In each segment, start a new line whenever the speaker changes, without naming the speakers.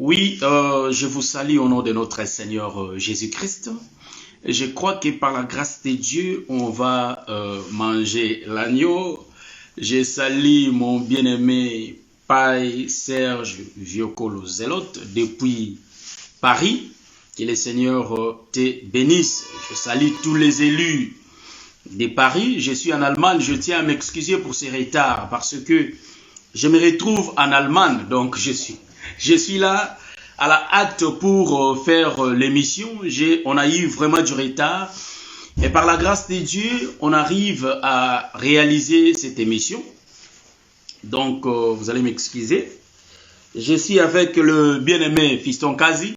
Oui, je vous salue au nom de notre Seigneur Jésus-Christ. Je crois que par la grâce de Dieu, on va manger l'agneau. Je salue mon bien-aimé Paï Serge Viocolo Zélote depuis Paris. Que le Seigneur te bénisse. Je salue tous les élus de Paris. Je suis en Allemagne. Je tiens à m'excuser pour ce retard parce que je me retrouve en Allemagne. Donc je suis là à la hâte pour faire l'émission. On a eu vraiment du retard. Et par la grâce de Dieu, on arrive à réaliser cette émission. Donc vous allez m'excuser. Je suis avec le bien-aimé Fiston Kazi.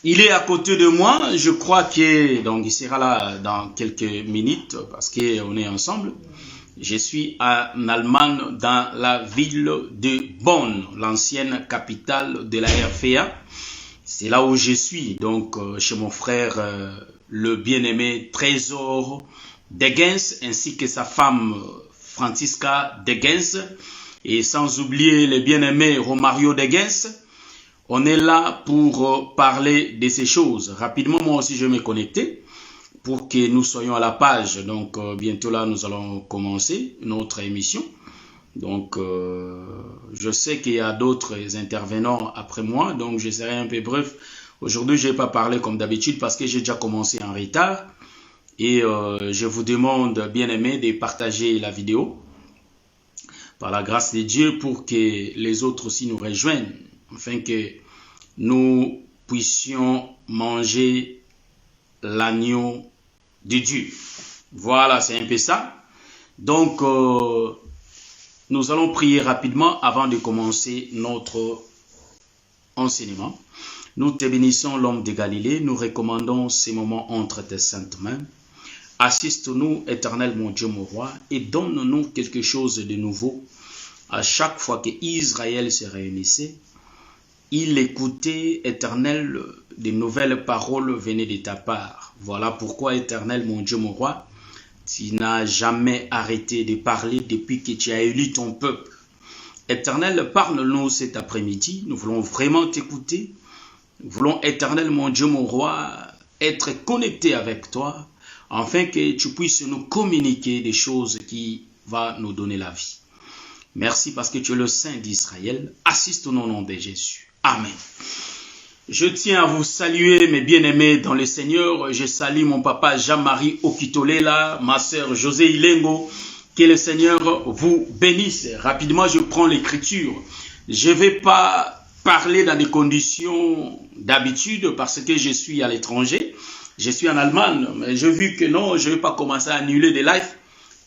Il est à côté de moi. Je crois qu'il sera là dans quelques minutes parce qu'on est ensemble. Je suis en Allemagne, dans la ville de Bonn, l'ancienne capitale de la RFA. C'est là où je suis, donc chez mon frère, le bien-aimé Trésor Degens, ainsi que sa femme Francisca Degens, et sans oublier le bien-aimé Romario Degens. On est là pour parler de ces choses. Rapidement, moi aussi, je vais me connecter pour que nous soyons à la page. Donc, bientôt là, nous allons commencer notre émission. Donc, je sais qu'il y a d'autres intervenants après moi, donc je serai un peu bref. Aujourd'hui, je ne vais pas parler comme d'habitude parce que j'ai déjà commencé en retard. Et je vous demande, bien aimé, de partager la vidéo par la grâce de Dieu pour que les autres aussi nous rejoignent, afin que nous puissions manger l'agneau de Dieu. Voilà, c'est un peu ça. Donc, nous allons prier rapidement avant de commencer notre enseignement. Nous te bénissons, l'homme de Galilée. Nous recommandons ces moments entre tes saintes mains. Assiste-nous, éternel mon Dieu, mon roi, et donne-nous quelque chose de nouveau. À chaque fois que Israël se réunissait, il écoutait, éternel, de nouvelles paroles venaient de ta part. Voilà pourquoi, éternel mon Dieu, mon roi, tu n'as jamais arrêté de parler depuis que tu as élu ton peuple. Éternel, parle-nous cet après-midi. Nous voulons vraiment t'écouter. Nous voulons, éternel, mon Dieu, mon roi, être connectés avec toi, afin que tu puisses nous communiquer des choses qui vont nous donner la vie. Merci parce que tu es le Saint d'Israël. Assiste-nous au nom de Jésus. Amen. Je tiens à vous saluer, mes bien-aimés dans le Seigneur. Je salue mon papa Jean-Marie Okitolela, ma sœur José Ilengo. Que le Seigneur vous bénisse. Rapidement, je prends l'écriture. Je ne vais pas parler dans des conditions d'habitude parce que je suis à l'étranger. Je suis en Allemagne, mais j'ai vu que non, je ne vais pas commencer à annuler des lives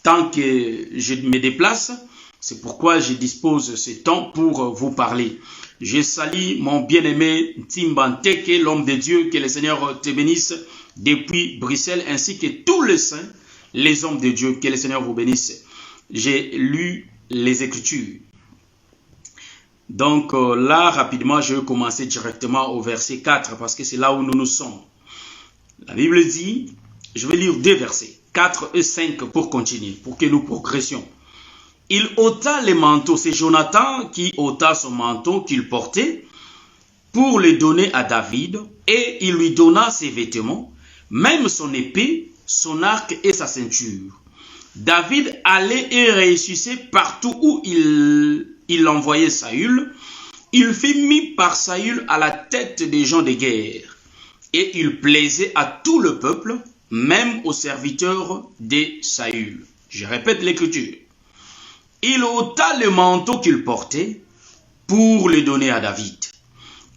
tant que je me déplace. C'est pourquoi je dispose ce temps pour vous parler. Je salue mon bien-aimé Timbanteke, l'homme de Dieu, que le Seigneur te bénisse depuis Bruxelles, ainsi que tous les saints, les hommes de Dieu, que le Seigneur vous bénisse. J'ai lu les Écritures. Donc là, rapidement, je vais commencer directement au verset 4, parce que c'est là où nous nous sommes. La Bible dit, je vais lire 2 versets, 4 et 5 pour continuer, pour que nous progressions. Il ôta les manteaux, c'est Jonathan qui ôta son manteau qu'il portait pour le donner à David, et il lui donna ses vêtements, même son épée, son arc et sa ceinture. David allait et réussissait partout où il envoyait Saül. Il fut mis par Saül à la tête des gens de guerre, et il plaisait à tout le peuple, même aux serviteurs de Saül. Je répète l'écriture. Il ôta le manteau qu'il portait pour le donner à David.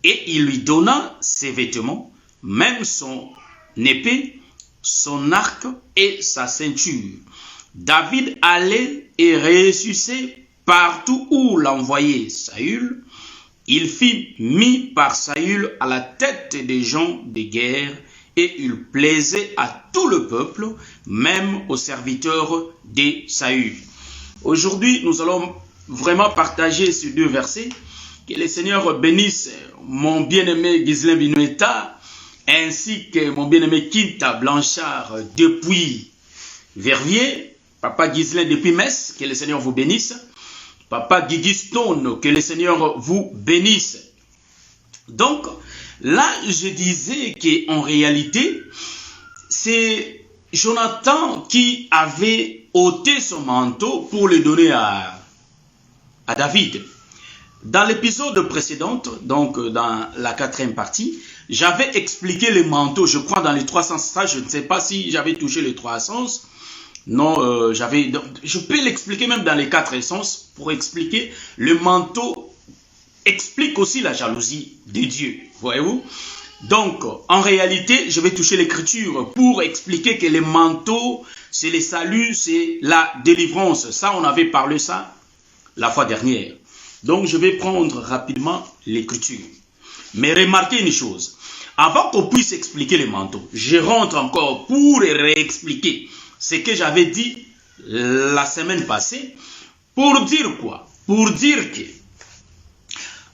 Et il lui donna ses vêtements, même son épée, son arc et sa ceinture. David allait et réussissait partout où l'envoyait Saül. Il fut mis par Saül à la tête des gens de guerre et il plaisait à tout le peuple, même aux serviteurs de Saül. Aujourd'hui, nous allons vraiment partager ces 2 versets. Que le Seigneur bénisse mon bien-aimé Ghislain Binueta, ainsi que mon bien-aimé Kinta Blanchard depuis Verviers, Papa Ghislain depuis Metz, que le Seigneur vous bénisse. Papa Guigui Stone, que le Seigneur vous bénisse. Donc, là, je disais qu'en réalité, c'est Jonathan qui avait ôté son manteau pour le donner à David. Dans l'épisode précédent, donc dans la 4e partie, j'avais expliqué les manteaux, je crois dans les 3 sens. Ça, je ne sais pas si j'avais touché les 3 sens. Non, je peux l'expliquer même dans les 4 sens pour expliquer le manteau explique aussi la jalousie de Dieu, voyez-vous. Donc, en réalité, je vais toucher l'écriture pour expliquer que les manteaux, c'est le salut, c'est la délivrance. Ça, on avait parlé ça la fois dernière. Donc, je vais prendre rapidement l'écriture. Mais remarquez une chose. Avant qu'on puisse expliquer les manteaux, je rentre encore pour réexpliquer ce que j'avais dit la semaine passée. Pour dire quoi? Pour dire que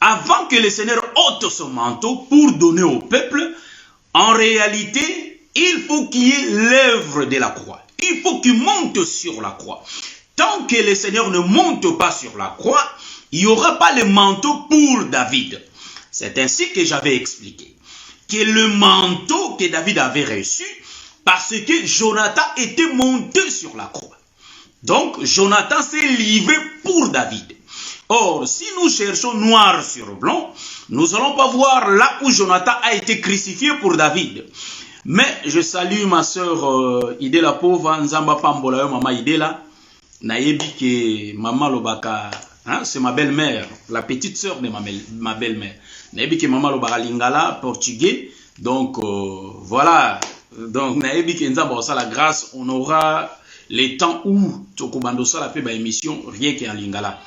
avant que le Seigneur ôte son manteau pour donner au peuple, en réalité, il faut qu'il y ait l'œuvre de la croix. Il faut qu'il monte sur la croix. Tant que le Seigneur ne monte pas sur la croix, il n'y aura pas le manteau pour David. C'est ainsi que j'avais expliqué. Que le manteau que David avait reçu, parce que Jonathan était monté sur la croix. Donc, Jonathan s'est livré pour David. Or, si nous cherchons noir sur blanc, nous n'allons pas voir là où Jonathan a été crucifié pour David. Mais je salue ma soeur Idela Pova, Nzamba Pambola, maman Idela. Nayebi ke maman Lobaka, hein, c'est ma belle-mère, la petite sœur de ma belle-mère. Nayebi ke maman Lobaka Lingala, portugais. Donc, voilà. Donc, Nayebi ke Nzamba Osa la grâce, on aura les temps où Tokobando Sala fait ma émission, rien qu'en Lingala.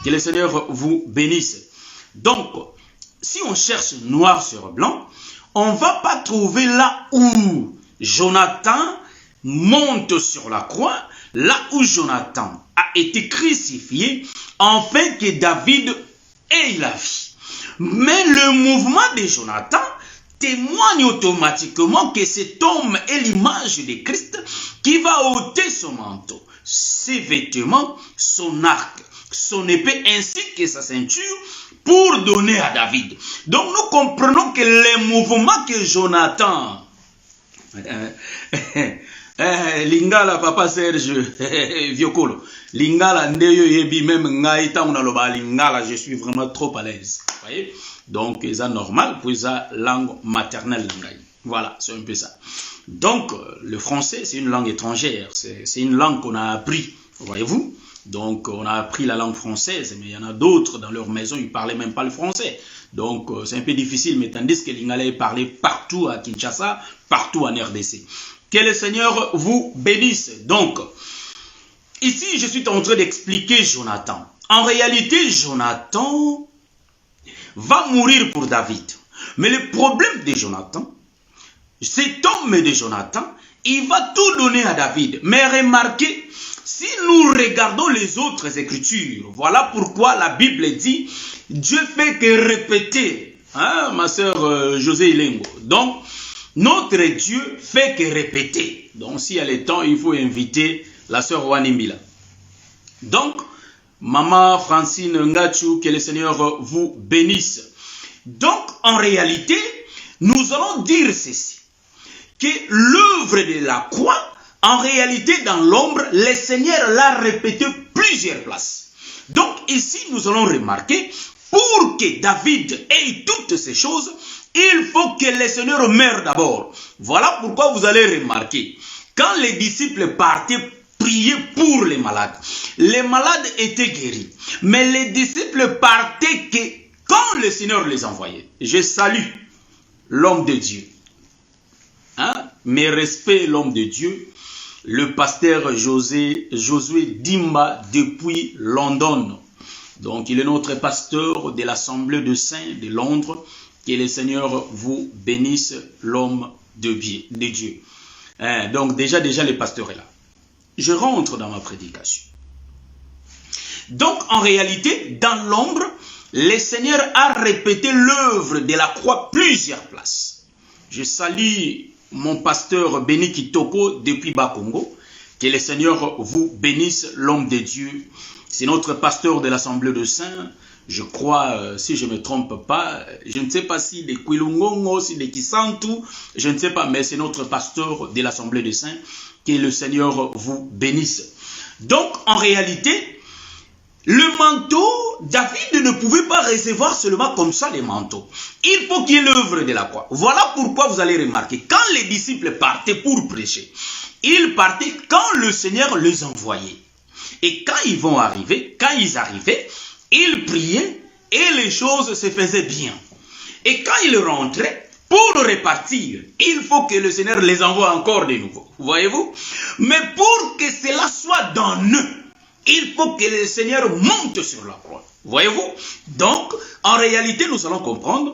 Que le Seigneur vous bénisse. Donc, si on cherche noir sur blanc, on ne va pas trouver là où Jonathan monte sur la croix, là où Jonathan a été crucifié, afin que David ait la vie. Mais le mouvement de Jonathan témoigne automatiquement que cet homme est l'image de Christ qui va ôter son manteau, ses vêtements, son arc, son épée ainsi que sa ceinture pour donner à David. Donc nous comprenons que les mouvements que Jonathan Lingala papa Serge Viokolo Lingala ndeyo yebi même ngaita unaloba Lingala, je suis vraiment trop à l'aise. Vous voyez? Donc c'est normal pour sa langue maternelle Lingai. Voilà, c'est un peu ça. Donc le français c'est une langue étrangère, c'est une langue qu'on a appris, voyez-vous? Donc, on a appris la langue française, mais il y en a d'autres dans leur maison, ils ne parlaient même pas le français. Donc, c'est un peu difficile, mais tandis que Lingala est parlé partout à Kinshasa, partout en RDC. Que le Seigneur vous bénisse. Donc, ici, je suis en train d'expliquer Jonathan. En réalité, Jonathan va mourir pour David. Mais le problème de Jonathan, cet homme de Jonathan, il va tout donner à David. Mais remarquez, si nous regardons les autres écritures, voilà pourquoi la Bible dit, Dieu fait que répéter, hein, ma soeur José Ilengo. Donc, notre Dieu fait que répéter. Donc, s'il y a le temps, il faut inviter la soeur Wanimila. Donc, maman Francine Ngachu, que le Seigneur vous bénisse. Donc, en réalité, nous allons dire ceci, que l'œuvre de la croix, en réalité, dans l'ombre, le Seigneur l'a répété plusieurs places. Donc ici, nous allons remarquer, pour que David ait toutes ces choses, il faut que le Seigneur meure d'abord. Voilà pourquoi vous allez remarquer, quand les disciples partaient prier pour les malades étaient guéris. Mais les disciples partaient que quand le Seigneur les envoyait. Je salue l'homme de Dieu. Hein? Mes respects, l'homme de Dieu. Le pasteur Josué Dimba depuis London. Donc, il est notre pasteur de l'Assemblée de Saints de Londres. Que le Seigneur vous bénisse, l'homme de Dieu. Donc, déjà, le pasteur est là. Je rentre dans ma prédication. Donc, en réalité, dans l'ombre, le Seigneur a répété l'œuvre de la croix plusieurs places. Je salue mon pasteur Béni Kitoko depuis Bakongo. Que le Seigneur vous bénisse, l'homme de Dieu. C'est notre pasteur de l'Assemblée de Saints. Je crois, si je ne me trompe pas, je ne sais pas si de Kwilungongo, si de Kisantu, je ne sais pas, mais c'est notre pasteur de l'Assemblée des Saints. Que le Seigneur vous bénisse. Donc, en réalité, le manteau, David ne pouvait pas recevoir seulement comme ça les manteaux. Il faut qu'il y ait l'œuvre de la croix. Voilà pourquoi vous allez remarquer, quand les disciples partaient pour prêcher, ils partaient quand le Seigneur les envoyait. Et quand ils arrivaient, ils priaient et les choses se faisaient bien. Et quand ils rentraient, pour repartir, il faut que le Seigneur les envoie encore de nouveau. Voyez-vous? Mais pour que cela soit dans eux, il faut que le Seigneur monte sur la croix. Voyez-vous? Donc, en réalité, nous allons comprendre,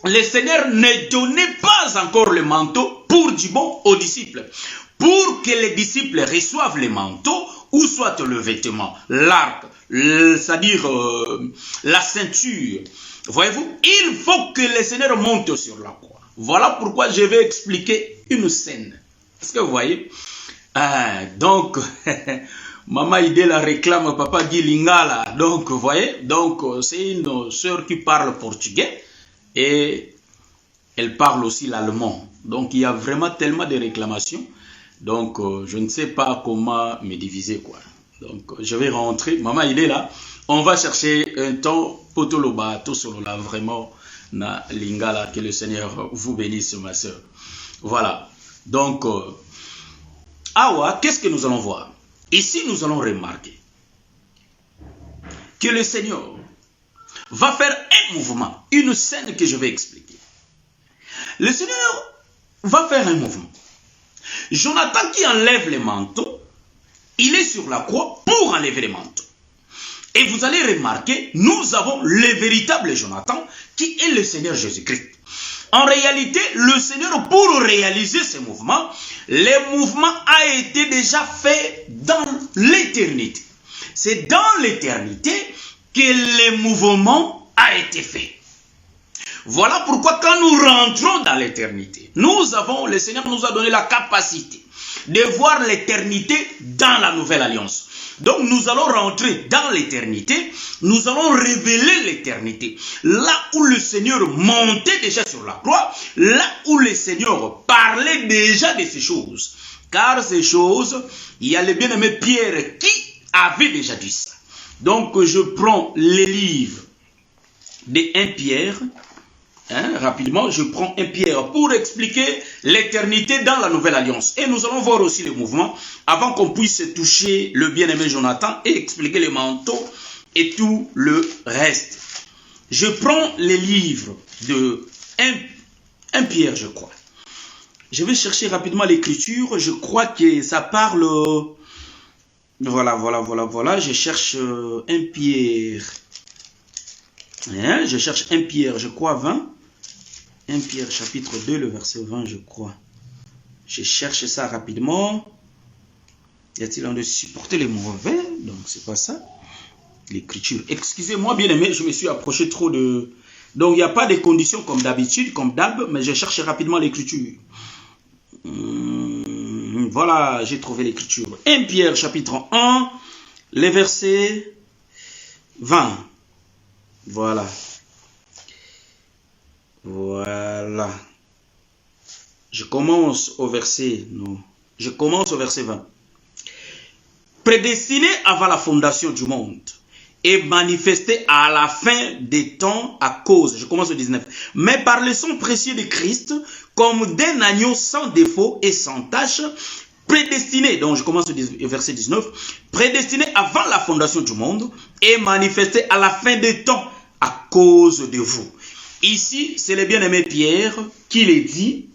le Seigneur ne donnait pas encore le manteau pour du bon aux disciples. Pour que les disciples reçoivent les manteaux, ou soit le vêtement, l'arc, c'est-à-dire la ceinture. Voyez-vous, il faut que le Seigneur monte sur la croix. Voilà pourquoi je vais expliquer une scène. Est-ce que vous voyez? Donc, Maman Idé la réclame Papa Guy Lingala. Donc, vous voyez, donc c'est une sœur qui parle portugais et elle parle aussi l'allemand. Donc, il y a vraiment tellement de réclamations. Donc, je ne sais pas comment me diviser, quoi. Donc, je vais rentrer. Maman Idé là. On va chercher un temps potoloba, tout solo là, vraiment, na lingala, que le Seigneur vous bénisse, ma soeur. Voilà. Donc, qu'est-ce que nous allons voir? Ici, nous allons remarquer que le Seigneur va faire un mouvement, une scène que je vais expliquer. Le Seigneur va faire un mouvement. Jonathan qui enlève les manteaux, il est sur la croix pour enlever les manteaux. Et vous allez remarquer, nous avons le véritable Jonathan qui est le Seigneur Jésus-Christ. En réalité, le Seigneur, pour réaliser ce mouvement, le mouvement a été déjà fait dans l'éternité. C'est dans l'éternité que le mouvement a été fait. Voilà pourquoi quand nous rentrons dans l'éternité, le Seigneur nous a donné la capacité de voir l'éternité dans la nouvelle alliance. Donc nous allons rentrer dans l'éternité, nous allons révéler l'éternité. Là où le Seigneur montait déjà sur la croix, là où le Seigneur parlait déjà de ces choses. Car ces choses, il y a le bien-aimé Pierre qui avait déjà dit ça. Donc je prends les livres de 1 Pierre. Rapidement, je prends 1 Pierre pour expliquer l'éternité dans la nouvelle alliance. Et nous allons voir aussi le mouvement avant qu'on puisse toucher le bien-aimé Jonathan et expliquer les manteaux et tout le reste. Je prends les livres de 1 Pierre, je crois. Je vais chercher rapidement l'écriture. Je crois que ça parle... Voilà. Je cherche 1 Pierre. Je cherche 1 Pierre, je crois 20. 1 Pierre chapitre 2, le verset 20, je crois. Je cherche ça rapidement. Y a-t-il un de supporter les mauvais? Donc, c'est pas ça. L'écriture. Excusez-moi, bien aimé, je me suis approché trop de... Donc, il n'y a pas de conditions comme d'habitude, comme d'hab, mais je cherche rapidement l'écriture. Voilà, j'ai trouvé l'écriture. 1 Pierre chapitre 1, les versets 20. Voilà. Je commence au verset 20. Prédestiné avant la fondation du monde et manifesté à la fin des temps à cause, je commence au 19, mais par le sang précieux de Christ, comme d'un agneau sans défaut et sans tache, prédestiné, donc je commence au verset 19, prédestiné avant la fondation du monde et manifesté à la fin des temps à cause de vous. Ici, c'est le bien-aimé Pierre qui le dit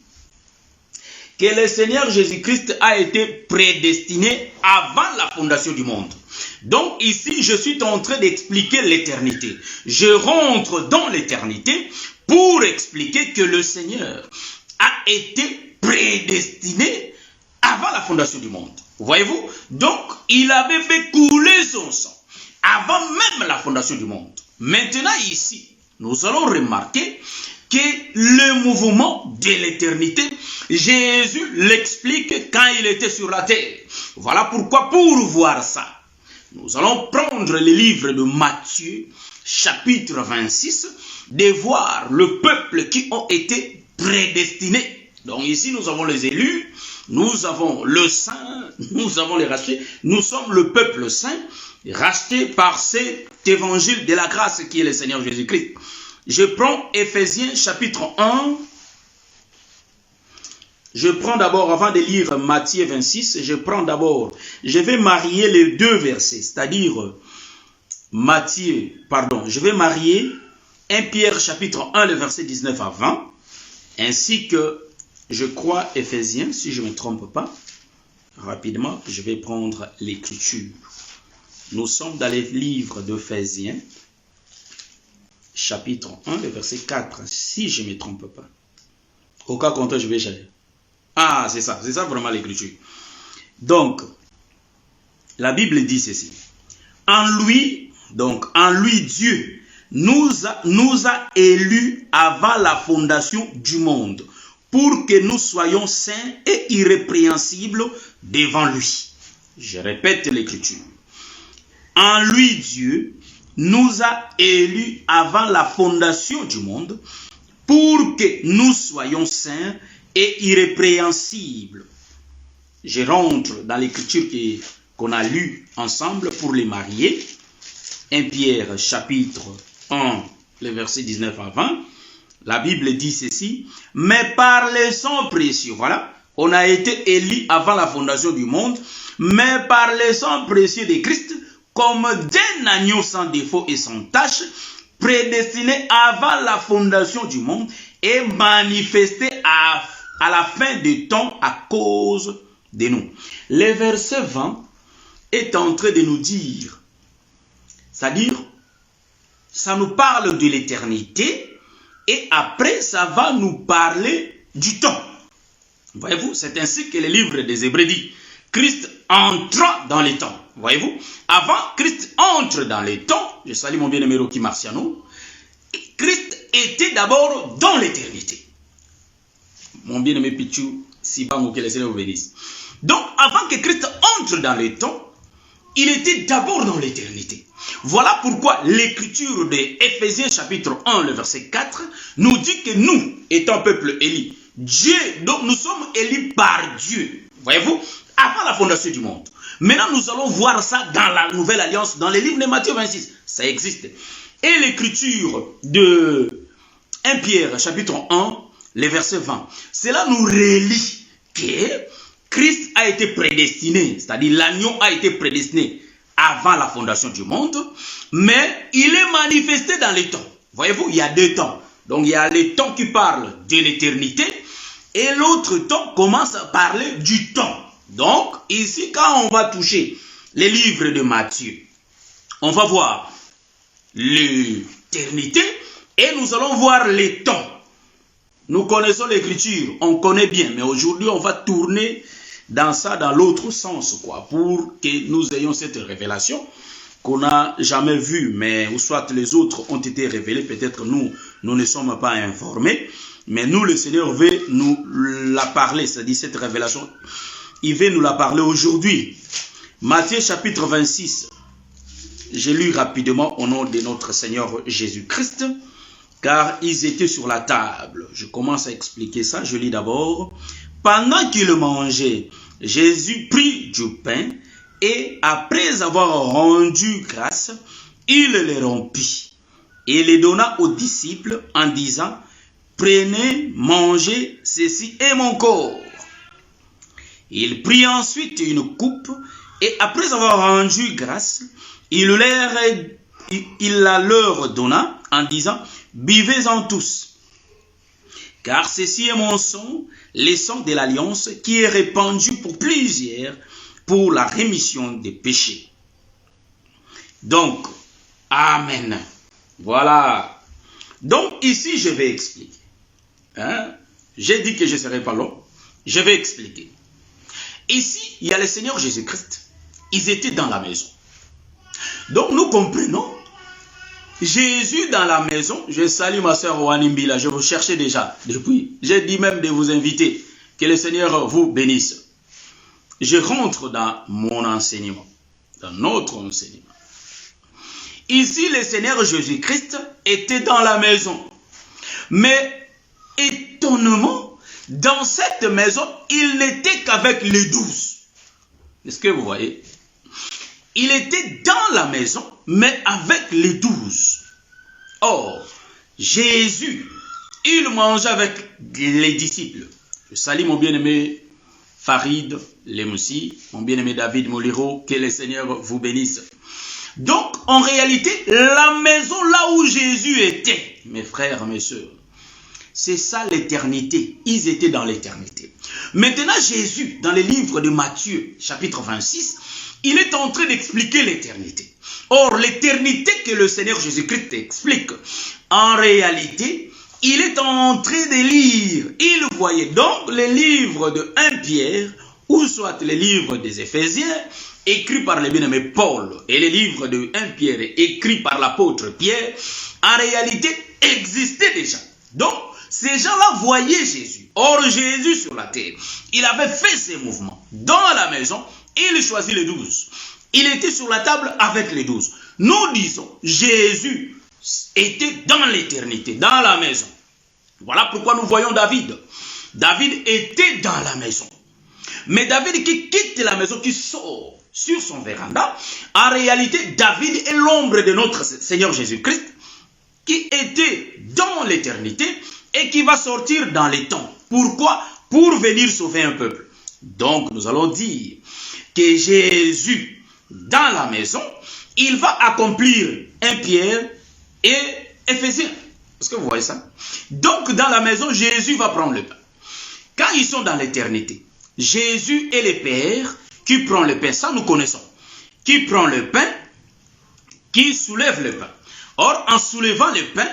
que le Seigneur Jésus-Christ a été prédestiné avant la fondation du monde. Donc ici, je suis en train d'expliquer l'éternité. Je rentre dans l'éternité pour expliquer que le Seigneur a été prédestiné avant la fondation du monde. Voyez-vous? Donc, il avait fait couler son sang avant même la fondation du monde. Maintenant ici, nous allons remarquer que le mouvement de l'éternité, Jésus l'explique quand il était sur la terre. Voilà pourquoi pour voir ça, Nous allons prendre le livre de Matthieu, chapitre 26, de voir le peuple qui ont été prédestinés. Donc ici, nous avons les élus, nous avons le saint, nous avons les rachetés. Nous sommes le peuple saint, racheté par cet évangile de la grâce qui est le Seigneur Jésus-Christ. Je prends Éphésiens, chapitre 1. Je prends d'abord, avant de lire Matthieu 26, je vais marier les deux versets, c'est-à-dire je vais marier 1 Pierre chapitre 1, le verset 19 à 20, ainsi que, je crois, Éphésiens, si je ne me trompe pas. Rapidement, je vais prendre l'écriture. Nous sommes dans les livres d'Éphésiens, chapitre 1, le verset 4, si je ne me trompe pas. Au cas contraire, je vais chercher. Ah, c'est ça vraiment l'écriture. Donc, la Bible dit ceci. En lui, Dieu nous a élus avant la fondation du monde pour que nous soyons saints et irrépréhensibles devant lui. Je répète l'écriture. En lui, Dieu nous a élus avant la fondation du monde pour que nous soyons saints et irrépréhensible. Je rentre dans l'écriture qu'on a lue ensemble pour les marier. 1 Pierre chapitre 1, le verset 19 à 20. La Bible dit ceci. Mais par le sang précieux, voilà, on a été élus avant la fondation du monde, mais par le sang précieux de Christ, comme d'un agneau sans défaut et sans tache, prédestiné avant la fondation du monde et manifesté à la fin du temps à cause de nous. Le verset 20 est en train de nous dire, c'est-à-dire, ça nous parle de l'éternité et après ça va nous parler du temps. Voyez-vous, c'est ainsi que le livre des Hébreux dit, Christ entra dans les temps. Voyez-vous, avant Christ entre dans les temps, je salue mon bien-aimé Rocky Marciano, Christ était d'abord dans l'éternité. Mon bien-aimé Pichou, Sibango, que le Seigneur vous bénisse. Donc, avant que Christ entre dans les temps, il était d'abord dans l'éternité. Voilà pourquoi l'écriture de Éphésiens chapitre 1, le verset 4, nous dit que nous, étant peuple élu, Dieu, donc nous sommes élus par Dieu. Voyez-vous, avant la fondation du monde. Maintenant, nous allons voir ça dans la Nouvelle Alliance, dans les livres de Matthieu 26. Ça existe. Et l'écriture de 1 Pierre chapitre 1, le verset 20. Cela nous relie que Christ a été prédestiné, c'est-à-dire l'agneau a été prédestiné avant la fondation du monde, mais il est manifesté dans les temps. Voyez-vous, il y a deux temps. Donc il y a les temps qui parlent de l'éternité et l'autre temps commence à parler du temps. Donc ici, quand on va toucher les livres de Matthieu, on va voir l'éternité et nous allons voir les temps. Nous connaissons l'écriture, on connaît bien, mais aujourd'hui on va tourner dans ça, dans l'autre sens, quoi, pour que nous ayons cette révélation qu'on n'a jamais vue, mais ou soit les autres ont été révélés, peut-être nous ne sommes pas informés, mais nous, le Seigneur veut nous la parler, c'est-à-dire cette révélation, il veut nous la parler aujourd'hui. Matthieu chapitre 26, j'ai lu rapidement au nom de notre Seigneur Jésus-Christ, car ils étaient sur la table. Je commence à expliquer ça, je lis d'abord. Pendant qu'ils mangeaient, Jésus prit du pain et après avoir rendu grâce, il les rompit et les donna aux disciples en disant, prenez, mangez, ceci est mon corps. Il prit ensuite une coupe et après avoir rendu grâce, il la leur donna en disant, buvez-en tous, car ceci est mon sang, le sang de l'alliance qui est répandu pour plusieurs pour la rémission des péchés. Donc, amen. Voilà. Donc ici, je vais expliquer. J'ai dit que je ne serai pas long. Je vais expliquer. Ici, il y a le Seigneur Jésus-Christ. Ils étaient dans la maison. Donc nous comprenons. Jésus dans la maison, je salue ma soeur Wanimbila, je vous cherchais déjà depuis. J'ai dit même de vous inviter, que le Seigneur vous bénisse. Je rentre dans mon enseignement. dans notre enseignement. Ici, le Seigneur Jésus-Christ était dans la maison. Mais, étonnamment, dans cette maison, il n'était qu'avec les 12. Est-ce que vous voyez? Il était dans la maison, mais avec les 12. Or, Jésus, il mangeait avec les disciples. Je salue mon bien-aimé Farid Lemoussi, mon bien-aimé David Moliro, que le Seigneur vous bénisse. Donc, en réalité, la maison là où Jésus était, mes frères, mes sœurs, c'est ça l'éternité. Ils étaient dans l'éternité. Maintenant, Jésus, dans le livre de Matthieu, chapitre 26, il est en train d'expliquer l'éternité. Or, l'éternité que le Seigneur Jésus-Christ explique, en réalité, il est en train de lire. Il voyait donc les livres de 1 Pierre, ou soit les livres des Éphésiens, écrits par le bien-aimé Paul, et les livres de 1 Pierre, écrits par l'apôtre Pierre, en réalité, existaient déjà. Donc, ces gens-là voyaient Jésus. Or, Jésus sur la terre, il avait fait ses mouvements. Dans la maison, il choisit les 12. Il était sur la table avec les 12. Nous disons, Jésus était dans l'éternité, dans la maison. Voilà pourquoi nous voyons David. David était dans la maison. Mais David qui quitte la maison, qui sort sur son véranda, en réalité, David est l'ombre de notre Seigneur Jésus-Christ, qui était dans l'éternité et qui va sortir dans les temps. Pourquoi? Pour venir sauver un peuple. Donc, nous allons dire que Jésus, dans la maison, il va accomplir 1 Pierre et Éphésiens. Est-ce que vous voyez ça? Donc, dans la maison, Jésus va prendre le pain. Quand ils sont dans l'éternité, Jésus est le Père qui prend le pain. Ça, nous connaissons. Qui prend le pain, qui soulève le pain. Or, en soulevant le pain,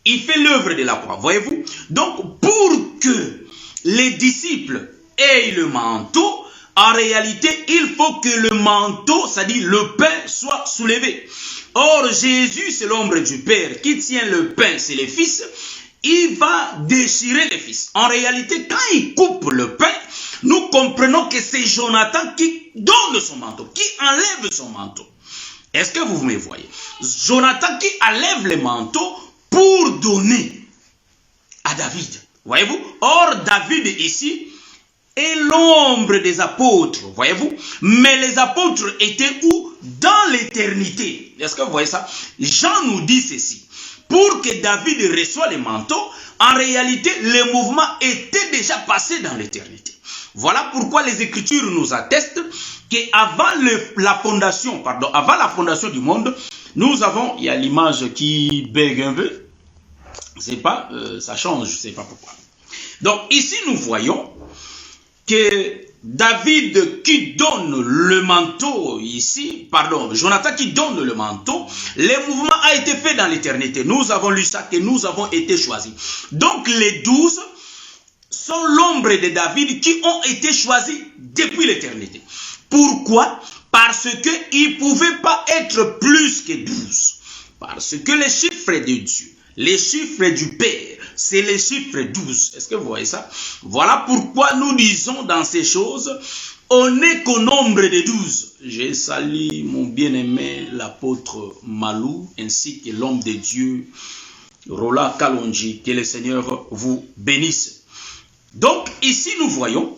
il fait l'œuvre de la croix. Voyez-vous? Donc, pour que les disciples aient le manteau, en réalité, il faut que le manteau, c'est-à-dire le pain, soit soulevé. Or, Jésus, c'est l'ombre du Père. Qui tient le pain, c'est le Fils. Il va déchirer le Fils. En réalité, quand il coupe le pain, nous comprenons que c'est Jonathan qui donne son manteau, qui enlève son manteau. Est-ce que vous me voyez? Jonathan qui enlève le manteau pour donner à David. Voyez-vous? Or, David ici est l'ombre des apôtres. Voyez-vous? Mais les apôtres étaient où? Dans l'éternité. Est-ce que vous voyez ça? Jean nous dit ceci. Pour que David reçoive le manteau, en réalité, le mouvement était déjà passé dans l'éternité. Voilà pourquoi les Écritures nous attestent qu'avant la fondation du monde, nous avons, il y a l'image qui bègue un peu, c'est pas, ça change, je ne sais pas pourquoi. Donc ici nous voyons que David qui donne le manteau ici, pardon, Jonathan qui donne le manteau, le mouvement a été fait dans l'éternité. Nous avons lu ça, que nous avons été choisis. Donc les 12 sont l'ombre de David qui ont été choisis depuis l'éternité. Pourquoi? Parce qu'ils ne pouvaient pas être plus que 12. Parce que les chiffres de Dieu, les chiffres du Père, c'est les chiffres 12. Est-ce que vous voyez ça? Voilà pourquoi nous disons dans ces choses, on n'est qu'au nombre de 12. Je salue mon bien-aimé, l'apôtre Malou, ainsi que l'homme de Dieu, Rola Kalonji, que le Seigneur vous bénisse. Donc ici nous voyons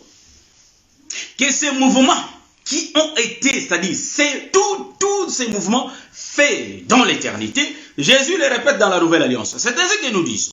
que ces mouvements qui ont été, c'est-à-dire tous ces mouvements faits dans l'éternité, Jésus les répète dans la Nouvelle Alliance. C'est ainsi que nous disons.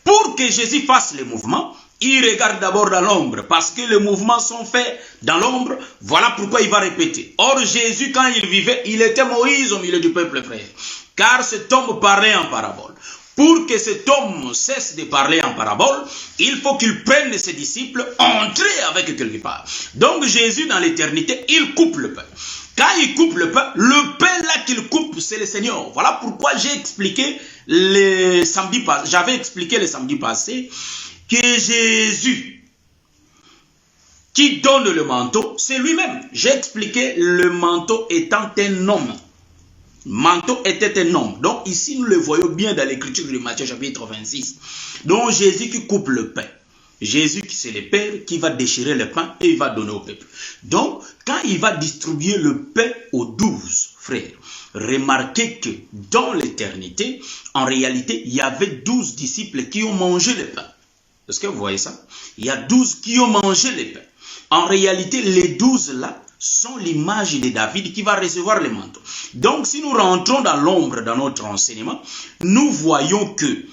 Pour que Jésus fasse les mouvements, il regarde d'abord dans l'ombre, parce que les mouvements sont faits dans l'ombre. Voilà pourquoi il va répéter. Or Jésus, quand il vivait, il était Moïse au milieu du peuple, frère. Car cet homme parlait en parabole. Pour que cet homme cesse de parler en parabole, il faut qu'il prenne ses disciples, entrer avec quelque part. Donc Jésus, dans l'éternité, il coupe le pain. Quand il coupe le pain là qu'il coupe, c'est le Seigneur. Voilà pourquoi j'ai expliqué le samedi passé. J'avais expliqué le samedi passé que Jésus, qui donne le manteau, c'est lui-même. J'ai expliqué le manteau étant un homme. Manteau était un homme. Donc ici nous le voyons bien dans l'écriture de Matthieu chapitre 26. Donc Jésus qui coupe le pain. Jésus, c'est le Père qui va déchirer le pain et il va donner au peuple. Donc, quand il va distribuer le pain aux 12 frères, remarquez que dans l'éternité, en réalité, il y avait 12 disciples qui ont mangé le pain. Est-ce que vous voyez ça? Il y a 12 qui ont mangé le pain. En réalité, les 12 là sont l'image de David qui va recevoir le manteau. Donc, si nous rentrons dans l'ombre dans notre enseignement, nous voyons que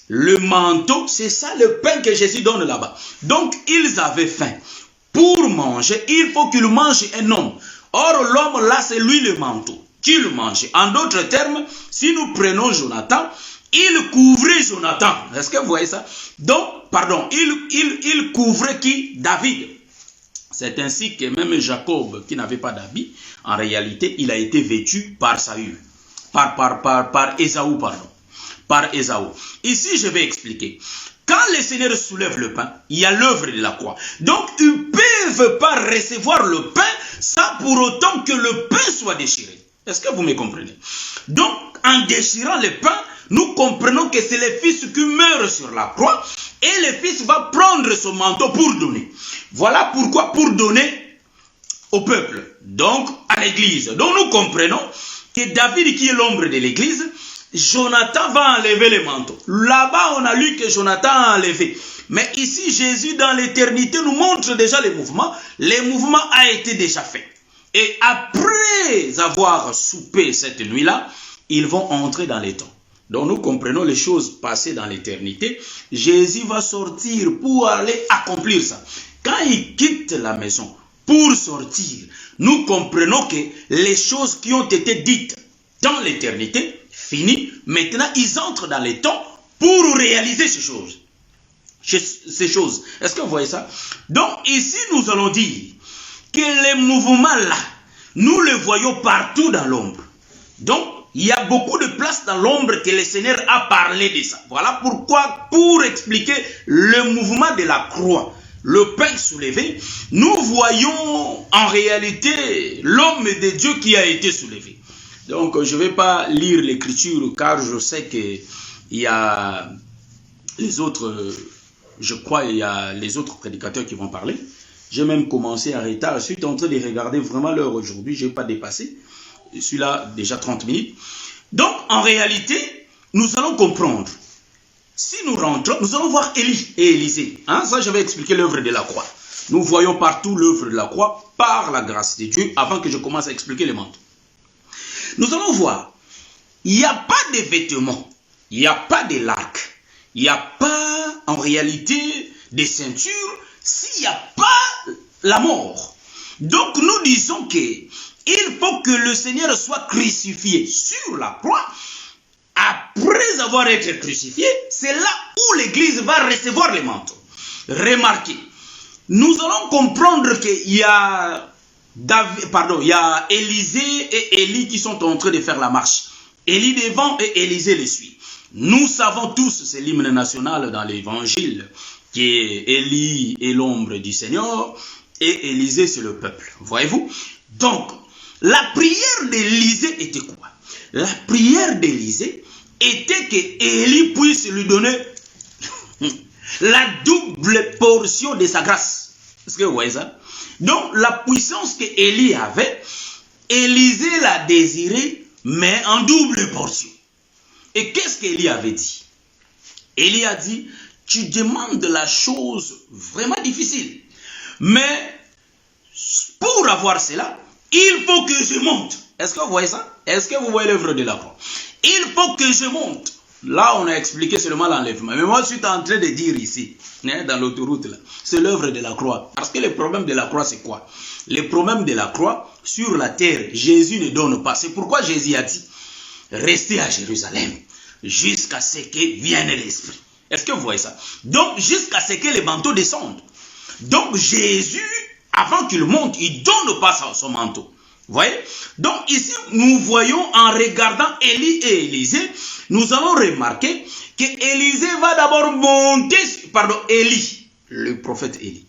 le manteau, c'est ça le pain que Jésus donne là-bas. Donc, ils avaient faim. Pour manger, il faut qu'ils mangent un homme. Or, l'homme là, c'est lui le manteau. Qui le mangeait. En d'autres termes, si nous prenons Jonathan, il couvrait Jonathan. Est-ce que vous voyez ça? Donc, pardon, il couvrait qui? David. C'est ainsi que même Jacob, qui n'avait pas d'habit, en réalité, il a été vêtu par Saül. Par Ésaü, pardon. Par Ésaü. Ici, je vais expliquer. Quand le Seigneur soulève le pain, il y a l'œuvre de la croix. Donc, ils ne peuvent pas recevoir le pain sans pour autant que le pain soit déchiré. Est-ce que vous me comprenez? Donc, en déchirant le pain, nous comprenons que c'est le Fils qui meurt sur la croix et le Fils va prendre son manteau pour donner. Voilà pourquoi, pour donner au peuple, donc à l'Église. Donc, nous comprenons que David, qui est l'ombre de l'Église, Jonathan va enlever le manteau. Là-bas, on a lu que Jonathan a enlevé. Mais ici, Jésus, dans l'éternité, nous montre déjà les mouvements. Le mouvement a été déjà fait. Et après avoir soupé cette nuit-là, ils vont entrer dans les temps. Donc nous comprenons les choses passées dans l'éternité. Jésus va sortir pour aller accomplir ça. Quand il quitte la maison pour sortir, nous comprenons que les choses qui ont été dites dans l'éternité, finies, maintenant ils entrent dans les temps pour réaliser ces choses. Est-ce que vous voyez ça? Donc ici nous allons dire que les mouvements là, nous les voyons partout dans l'ombre. Donc, il y a beaucoup de place dans l'ombre que le Seigneur a parlé de ça. Voilà pourquoi, pour expliquer le mouvement de la croix, le pain soulevé, nous voyons en réalité l'homme de Dieu qui a été soulevé. Donc, je ne vais pas lire l'écriture car je sais qu'il y a les autres, je crois, il y a les autres prédicateurs qui vont parler. J'ai même commencé à retard. Je suis en train de regarder vraiment l'heure aujourd'hui. Je n'ai pas dépassé. Je suis là déjà 30 minutes. Donc, en réalité, nous allons comprendre. Si nous rentrons, nous allons voir Élie et Élisée. Hein? Ça, je vais expliquer l'œuvre de la croix. Nous voyons partout l'œuvre de la croix par la grâce de Dieu avant que je commence à expliquer les manteaux. Nous allons voir. Il n'y a pas de vêtements. Il n'y a pas de lac. Il n'y a pas, en réalité, de ceinture. S'il n'y a pas la mort. Donc nous disons que il faut que le Seigneur soit crucifié sur la croix. Après avoir été crucifié, c'est là où l'Église va recevoir les manteaux. Remarquez, nous allons comprendre qu'il y a il y a Élisée et Élie qui sont en train de faire la marche. Élie devant et Élisée les suit. Nous savons tous, c'est l'hymne national dans l'Évangile, qui est Élie est l'ombre du Seigneur et Élisée c'est le peuple. Voyez-vous? Donc, la prière d'Élisée était quoi? La prière d'Élisée était que Élie puisse lui donner la double portion de sa grâce. Est-ce que vous voyez ça? Donc, la puissance que Élie avait, Élisée l'a désirée, mais en double portion. Et qu'est-ce qu'Élie avait dit? Élie a dit, tu demandes la chose vraiment difficile. Mais pour avoir cela, il faut que je monte. Est-ce que vous voyez ça? Est-ce que vous voyez l'œuvre de la croix? Il faut que je monte. Là, on a expliqué seulement l'enlèvement. Mais moi, je suis en train de dire ici, dans l'autoroute, là, c'est l'œuvre de la croix. Parce que le problème de la croix, c'est quoi? Le problème de la croix, sur la terre, Jésus ne donne pas. C'est pourquoi Jésus a dit, restez à Jérusalem jusqu'à ce que vienne l'Esprit. Est-ce que vous voyez ça? Donc, jusqu'à ce que les manteaux descendent. Donc, Jésus, avant qu'il monte, il ne donne pas son manteau. Vous voyez? Donc, ici, nous voyons, en regardant Élie et Élisée, nous allons remarquer que Élisée va d'abord monter, Élie, le prophète Élie,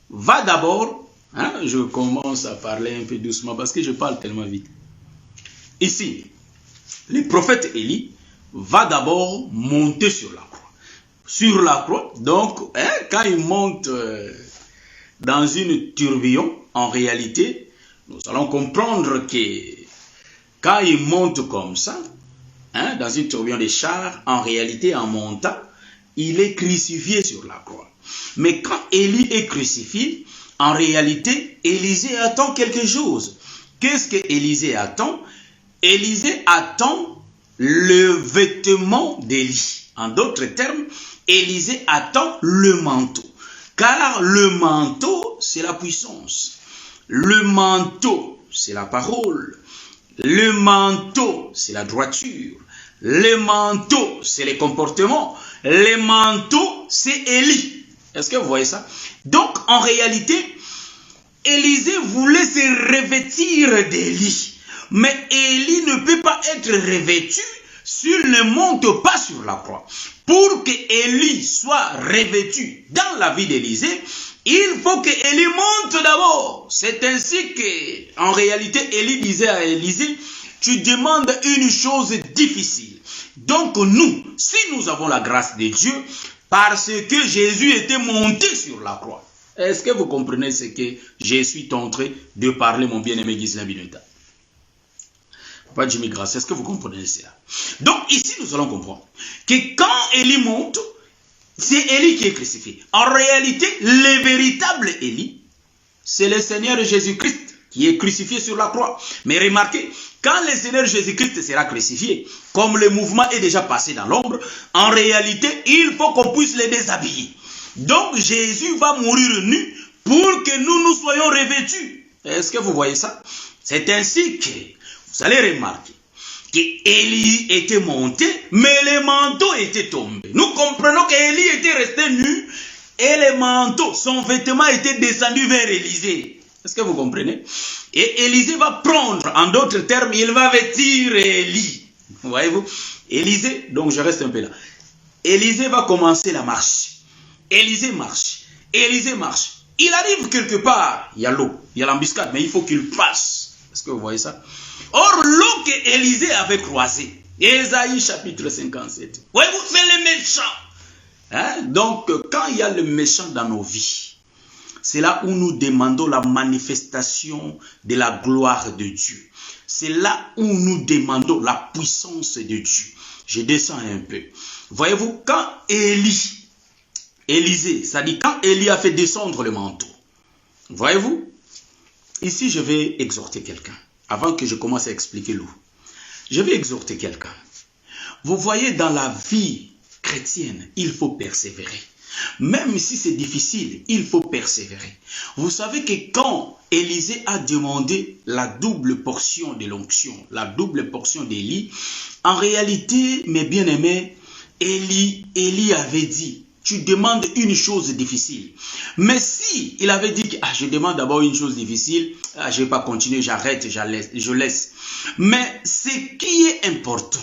va d'abord, je commence à parler un peu doucement parce que je parle tellement vite. Ici, le prophète Élie va d'abord monter sur la croix. sur la croix. Donc, quand il monte dans une tourbillon, en réalité, nous allons comprendre que quand il monte comme ça, dans une tourbillon de chars, en réalité, en montant, il est crucifié sur la croix. Mais quand Élie est crucifié, en réalité, Élisée attend quelque chose. Qu'est-ce que Élisée attend? Élisée attend le vêtement d'Élie. En d'autres termes, Élisée attend le manteau. Car le manteau, c'est la puissance. Le manteau, c'est la parole. Le manteau, c'est la droiture. Le manteau, c'est les comportements. Le manteau, c'est Élie. Est-ce que vous voyez ça? Donc, en réalité, Élisée voulait se revêtir d'Élie. Mais Élie ne peut pas être revêtu s'il ne monte pas sur la croix. Pour que Élie soit revêtu dans la vie d'Élisée, il faut que Élie monte d'abord. C'est ainsi que, en réalité, Élie disait à Élisée, tu demandes une chose difficile. Donc nous, si nous avons la grâce de Dieu, parce que Jésus était monté sur la croix. Est-ce que vous comprenez ce que je suis en train de parler, mon bien-aimé Ghislain Binueta? Papa Jimmy Grace, est-ce que vous comprenez cela? Donc ici, nous allons comprendre que quand Élie monte, c'est Élie qui est crucifié. En réalité, le véritable Élie, c'est le Seigneur Jésus-Christ qui est crucifié sur la croix. Mais remarquez, quand le Seigneur Jésus-Christ sera crucifié, comme le mouvement est déjà passé dans l'ombre, en réalité, il faut qu'on puisse le déshabiller. Donc Jésus va mourir nu pour que nous soyons revêtus. Est-ce que vous voyez ça? C'est ainsi que vous allez remarquer qu'Élie était monté, mais le manteau était tombé. Nous comprenons qu'Élie était resté nu et le manteau, son vêtement était descendu vers Élisée. Est-ce que vous comprenez? Et Élisée va prendre, en d'autres termes, il va vêtir Élie. Voyez-vous? Élisée, donc je reste un peu là. Élisée va commencer la marche. Élisée marche. Élisée marche. Il arrive quelque part, il y a l'eau, il y a l'embuscade, mais il faut qu'il passe. Est-ce que vous voyez ça? Or, l'eau que Élisée avait croisée, Ésaïe chapitre 57. Voyez-vous, c'est le méchant. Donc, quand il y a le méchant dans nos vies, c'est là où nous demandons la manifestation de la gloire de Dieu. C'est là où nous demandons la puissance de Dieu. Je descends un peu. Voyez-vous, quand Élisée, ça dit quand Élie a fait descendre le manteau. Voyez-vous, ici je vais exhorter quelqu'un. Avant que je commence à expliquer l'eau. Je vais exhorter quelqu'un. Vous voyez, dans la vie chrétienne, il faut persévérer. Même si c'est difficile, il faut persévérer. Vous savez que quand Élisée a demandé la double portion de l'onction, la double portion d'Élie, en réalité, mes bien-aimés, Élie avait dit, tu demandes une chose difficile. Mais si il avait dit que je demande d'abord une chose difficile, je ne vais pas continuer, j'arrête, je laisse. Mais ce qui est important,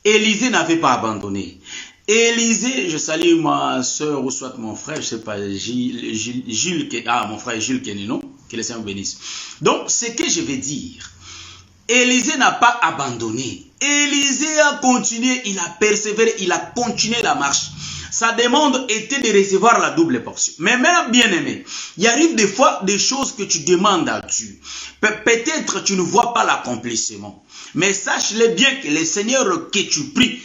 Élisée n'avait pas abandonné. Élisée, je salue ma soeur ou soit mon frère, je ne sais pas, mon frère Jules Kenenon, que le Seigneur bénisse. Donc, ce que je vais dire, Élisée n'a pas abandonné. Élisée a continué, il a persévéré, il a continué la marche. Sa demande était de recevoir la double portion. Mais même bien aimé, il arrive des fois des choses que tu demandes à Dieu. Peut-être tu ne vois pas l'accomplissement. Mais sache-le bien que le Seigneur que tu pries,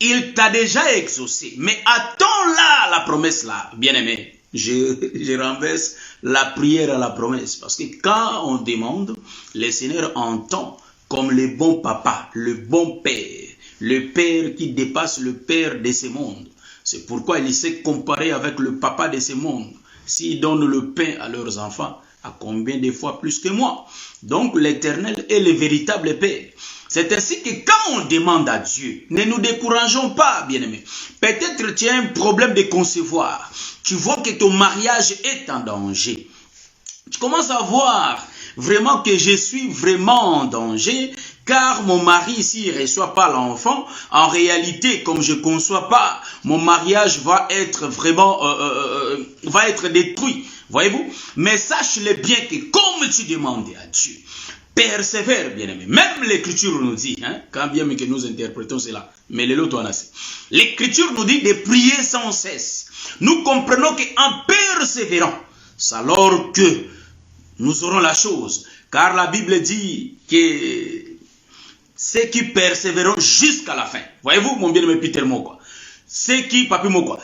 il t'a déjà exaucé. Mais attends là la promesse là, bien aimé. Je renverse la prière à la promesse. Parce que quand on demande, le Seigneur entend comme le bon papa, le bon père. Le père qui dépasse le père de ce monde. C'est pourquoi il s'est comparé avec le papa de ce monde. S'ils donnent le pain à leurs enfants, à combien de fois plus que moi? Donc l'Éternel est le véritable Père. C'est ainsi que quand on demande à Dieu, ne nous décourageons pas, bien-aimés. Peut-être tu as un problème de concevoir. Tu vois que ton mariage est en danger. Tu commences à voir vraiment que je suis vraiment en danger, car mon mari, s'il ne reçoit pas l'enfant, en réalité, comme je ne conçois pas, mon mariage va être vraiment va être détruit. Voyez-vous? Mais sache-le bien que comme tu demandes à Dieu, persévère, bien-aimé. Même l'Écriture nous dit, hein, quand bien que nous interprétons cela, mais l'Écriture nous dit de prier sans cesse. Nous comprenons qu'en persévérant, c'est alors que nous aurons la chose. Car la Bible dit que ceux qui persévéreront jusqu'à la fin. Voyez-vous, mon bien-aimé Peter Mokwa? Ceux qui, Papi Mokwa,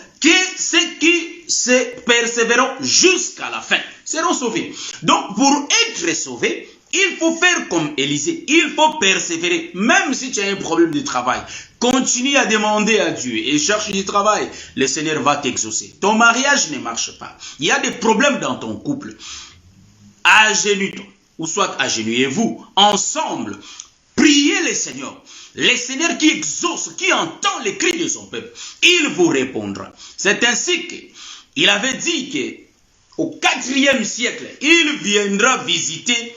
ceux qui se persévéreront jusqu'à la fin seront sauvés. Donc, pour être sauvé, il faut faire comme Élisée. Il faut persévérer. Même si tu as un problème de travail, continue à demander à Dieu et cherche du travail. Le Seigneur va t'exaucer. Ton mariage ne marche pas. Il y a des problèmes dans ton couple. Agenouille-toi, ou soit agenouillez-vous ensemble. Priez le Seigneur. Le Seigneur qui exauce, qui entend les cris de son peuple, il vous répondra. C'est ainsi qu'il avait dit qu'au 4e siècle, il viendra visiter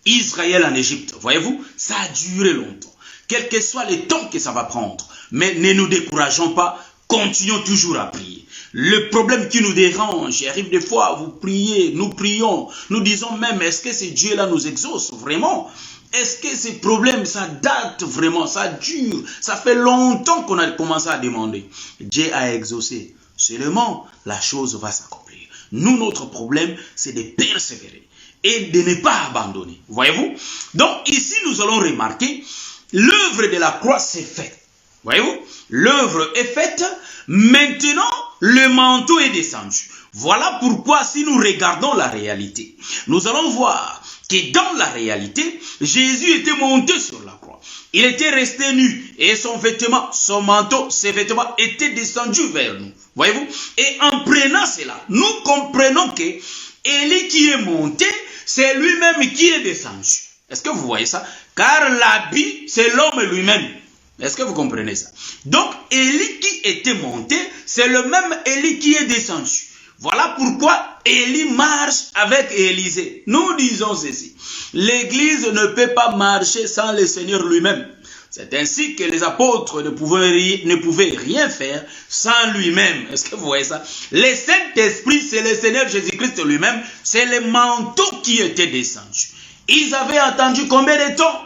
Israël en Égypte. Voyez-vous, ça a duré longtemps. Quel que soit le temps que ça va prendre. Mais ne nous décourageons pas, continuons toujours à prier. Le problème qui nous dérange, il arrive des fois, vous priez, nous prions, nous disons même, est-ce que ce Dieu-là nous exauce vraiment? Est-ce que ces problèmes, ça date vraiment, ça dure, ça fait longtemps qu'on a commencé à demander. Dieu a exaucé. Seulement, la chose va s'accomplir. Nous, notre problème, c'est de persévérer et de ne pas abandonner. Voyez-vous? Donc, ici, nous allons remarquer, l'œuvre de la croix s'est faite. Voyez-vous? L'œuvre est faite. Maintenant, le manteau est descendu. Voilà pourquoi, si nous regardons la réalité, nous allons voir que dans la réalité, Jésus était monté sur la croix. Il était resté nu et son vêtement, son manteau, ses vêtements étaient descendus vers nous. Voyez-vous? Et en prenant cela, nous comprenons que Élie qui est monté, c'est lui-même qui est descendu. Est-ce que vous voyez ça? Car l'habit, c'est l'homme lui-même. Est-ce que vous comprenez ça? Donc, Élie qui était monté, c'est le même Élie qui est descendu. Voilà pourquoi Élie marche avec Élisée. Nous disons ceci. L'Église ne peut pas marcher sans le Seigneur lui-même. C'est ainsi que les apôtres ne pouvaient rien faire sans lui-même. Est-ce que vous voyez ça? Le Saint-Esprit, c'est le Seigneur Jésus-Christ lui-même. C'est le manteau qui était descendu. Ils avaient attendu combien de temps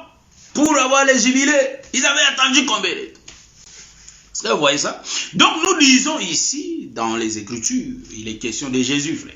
pour avoir les jubilés? Ils avaient attendu combien de temps? Est-ce que vous voyez ça? Donc nous lisons ici, dans les Écritures, il est question de Jésus, frère.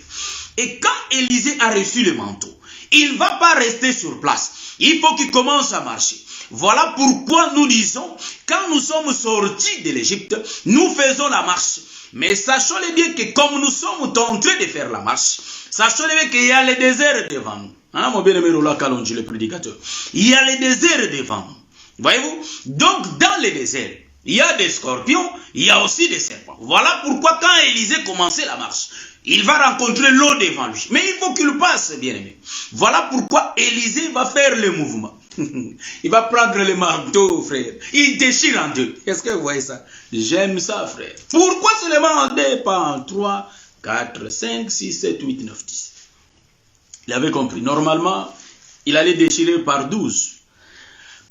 Et quand Élisée a reçu le manteau, il ne va pas rester sur place. Il faut qu'il commence à marcher. Voilà pourquoi nous disons, quand nous sommes sortis de l'Égypte, nous faisons la marche. Mais sachons-le bien que comme nous sommes en train de faire la marche, sachons-le bien qu'il y a le désert devant nous. Hein, mon bien-aimé Rola Kalonji, le prédicateur. Il y a le désert devant nous. Voyez-vous? Donc dans le désert, il y a des scorpions, il y a aussi des serpents. Voilà pourquoi quand Élisée commençait la marche, il va rencontrer l'eau devant lui. Mais il faut qu'il passe, bien aimé. Voilà pourquoi Élisée va faire le mouvement. Il va prendre le manteau, frère. Il déchire en deux. Est-ce que vous voyez ça? J'aime ça, frère. Pourquoi seulement en deux, pas en 3, 4, 5, 6, 7, 8, 9, 10? Il avait compris. Normalement, il allait déchirer par 12.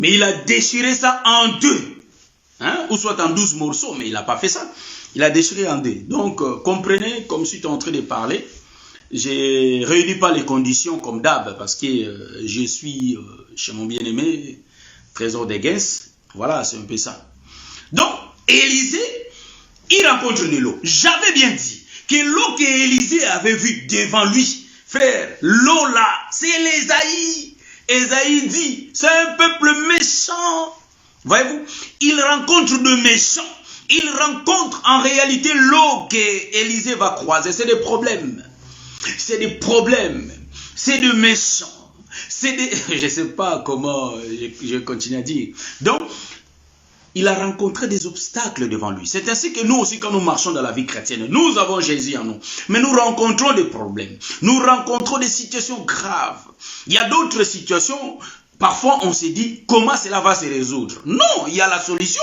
Mais il a déchiré ça en deux. Hein? Ou soit en 12 morceaux, mais il n'a pas fait ça. Il a déchiré en deux. Donc, comprenez, comme je suis en train de parler, je ne réunis pas les conditions comme d'hab, parce que je suis chez mon bien-aimé, Trésor des Guesses. Voilà, c'est un peu ça. Donc, Élisée, il rencontre de l'eau. J'avais bien dit que l'eau qu'Élisée avait vue devant lui, frère, l'eau là, c'est l'Ésaïe. Ésaïe dit, c'est un peuple méchant. Voyez-vous, il rencontre de méchants. Il rencontre en réalité l'eau qu'Élisée va croiser. C'est des problèmes. C'est des problèmes. C'est de méchants. C'est des... Je ne sais pas comment je continue à dire. Donc, il a rencontré des obstacles devant lui. C'est ainsi que nous aussi, quand nous marchons dans la vie chrétienne, nous avons Jésus en nous. Mais nous rencontrons des problèmes. Nous rencontrons des situations graves. Il y a d'autres situations... Parfois, on se dit, comment cela va se résoudre? Non, il y a la solution.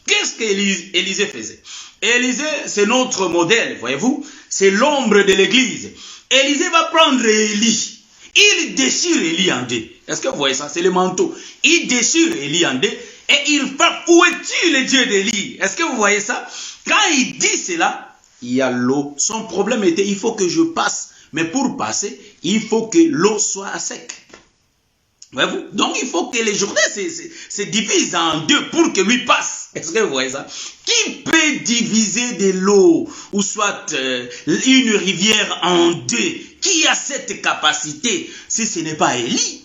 Qu'est-ce qu'Élisée faisait? Élisée, c'est notre modèle, voyez-vous? C'est l'ombre de l'église. Élisée va prendre Élie. Il déchire Élie en deux. Est-ce que vous voyez ça? C'est le manteau. Il déchire Élie en deux et il frappe. Où es-tu, le Dieu d'Élie? Est-ce que vous voyez ça? Quand il dit cela, il y a l'eau. Son problème était, il faut que je passe. Mais pour passer, il faut que l'eau soit à sec. Voyez-vous? Donc il faut que les journées se divisent en deux pour que lui passe. Est-ce que vous voyez ça? Qui peut diviser de l'eau ou soit une rivière en deux? Qui a cette capacité si ce n'est pas Élie?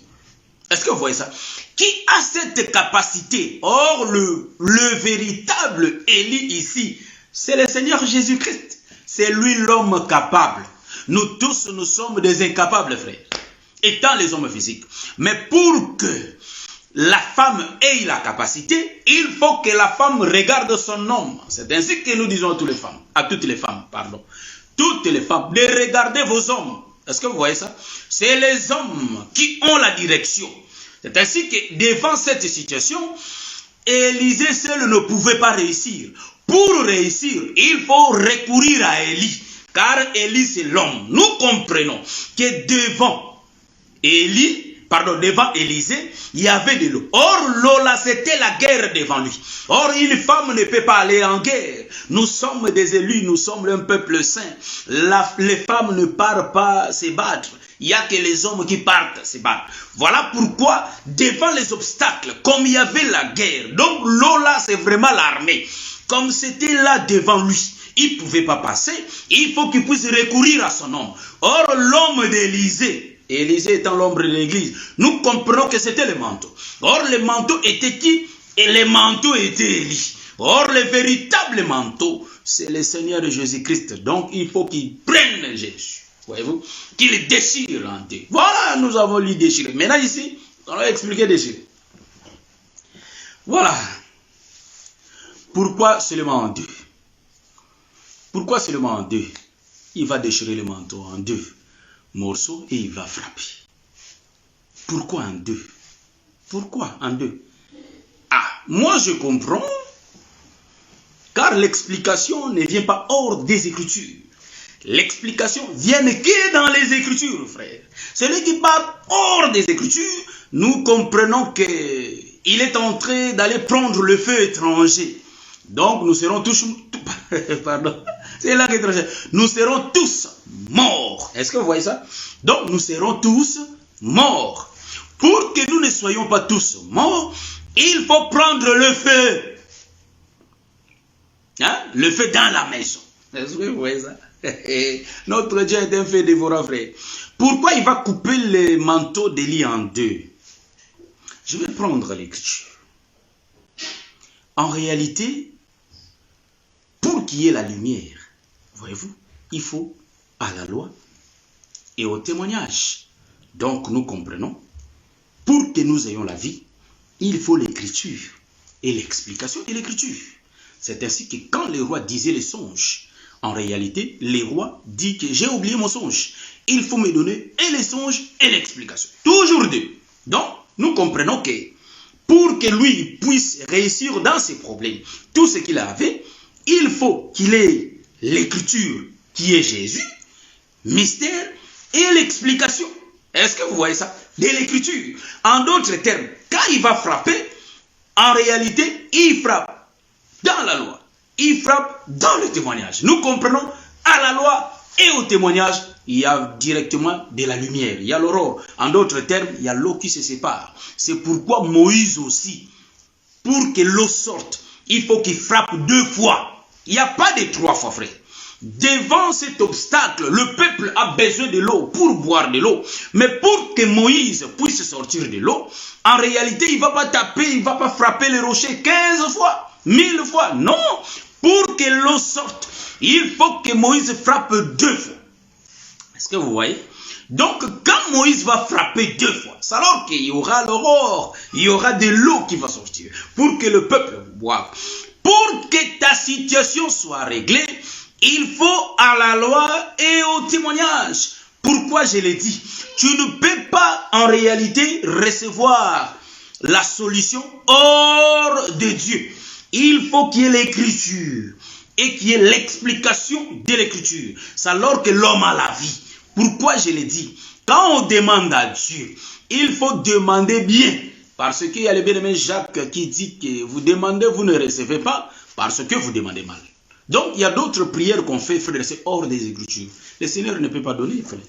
Est-ce que vous voyez ça? Qui a cette capacité? Or, le véritable Élie ici, c'est le Seigneur Jésus-Christ. C'est lui l'homme capable. Nous tous, nous sommes des incapables, frères, étant les hommes physiques. Mais pour que la femme ait la capacité, il faut que la femme regarde son homme. C'est ainsi que nous disons à toutes les femmes, toutes les femmes, de regarder vos hommes. Est-ce que vous voyez ça? C'est les hommes qui ont la direction. C'est ainsi que devant cette situation, Élisée seul ne pouvait pas réussir. Pour réussir, il faut recourir à Élie. Car Élie c'est l'homme. Nous comprenons que devant Élisée, il y avait de l'eau. Or, l'eau là, c'était la guerre devant lui. Or, une femme ne peut pas aller en guerre. Nous sommes des élus, nous sommes un peuple saint. Les femmes ne partent pas se battre. Il n'y a que les hommes qui partent se battre. Voilà pourquoi, devant les obstacles, comme il y avait la guerre, donc l'eau là, c'est vraiment l'armée. Comme c'était là devant lui, il ne pouvait pas passer. Il faut qu'il puisse recourir à son homme. Or, l'homme d'Élisée, Élisée étant l'ombre de l'église, nous comprenons que c'était le manteau. Or, le manteau était qui? Et le manteau était Élie. Or, le véritable manteau, c'est le Seigneur Jésus-Christ. Donc, il faut qu'il prenne Jésus. Voyez-vous? Qu'il déchire en deux. Voilà, nous avons lu déchirer. Maintenant, ici, on va expliquer déchirer. Voilà. Pourquoi seulement en deux? Pourquoi seulement en deux? Il va déchirer le manteau en deux morceaux et il va frapper. Pourquoi en deux? Pourquoi en deux? Ah, moi je comprends, car l'explication ne vient pas hors des Écritures. L'explication vient que dans les Écritures, frère. Celui qui parle hors des Écritures, nous comprenons qu'il est en train d'aller prendre le feu étranger. Donc nous serons tous, pardon, c'est là qu'étranger. Nous serons tous morts. Est-ce que vous voyez ça? Donc nous serons tous morts. Pour que nous ne soyons pas tous morts, il faut prendre le feu. Hein? Le feu dans la maison. Est-ce que vous voyez ça? Notre Dieu est un feu dévorant, frère. Pourquoi il va couper le manteau d'Élie en deux? Je vais prendre l'écriture. En réalité, pour qu'il y ait la lumière, voyez-vous, il faut à la loi et au témoignage. Donc nous comprenons, pour que nous ayons la vie, il faut l'écriture et l'explication de l'écriture. C'est ainsi que quand les rois disaient les songes, en réalité, les rois disent que j'ai oublié mon songe. Il faut me donner et les songes et l'explication. Toujours deux. Donc, nous comprenons que pour que lui puisse réussir dans ses problèmes, tout ce qu'il avait, il faut qu'il ait l'écriture qui est Jésus, mystère et l'explication. Est-ce que vous voyez ça? De l'écriture. En d'autres termes, quand il va frapper, en réalité, il frappe dans la loi. Il frappe dans le témoignage. Nous comprenons, à la loi et au témoignage, il y a directement de la lumière. Il y a l'aurore. En d'autres termes, il y a l'eau qui se sépare. C'est pourquoi Moïse aussi, pour que l'eau sorte, il faut qu'il frappe deux fois. Il n'y a pas de trois fois, frère. Devant cet obstacle, le peuple a besoin de l'eau pour boire de l'eau. Mais pour que Moïse puisse sortir de l'eau, en réalité, il ne va pas taper, il ne va pas frapper les rochers 15 fois, 1000 fois. Non! Pour que l'eau sorte, il faut que Moïse frappe deux fois. Est-ce que vous voyez? Donc, quand Moïse va frapper deux fois, c'est alors qu'il y aura l'aurore, il y aura de l'eau qui va sortir, pour que le peuple boive. Pour que ta situation soit réglée, il faut à la loi et au témoignage. Pourquoi je l'ai dit? Tu ne peux pas en réalité recevoir la solution hors de Dieu. Il faut qu'il y ait l'écriture et qu'il y ait l'explication de l'écriture. C'est alors que l'homme a la vie. Pourquoi je l'ai dit? Quand on demande à Dieu, il faut demander bien. Parce qu'il y a le bien-aimé Jacques qui dit que vous demandez, vous ne recevez pas parce que vous demandez mal. Donc, il y a d'autres prières qu'on fait, frère, c'est hors des Écritures. Le Seigneur ne peut pas donner, frère.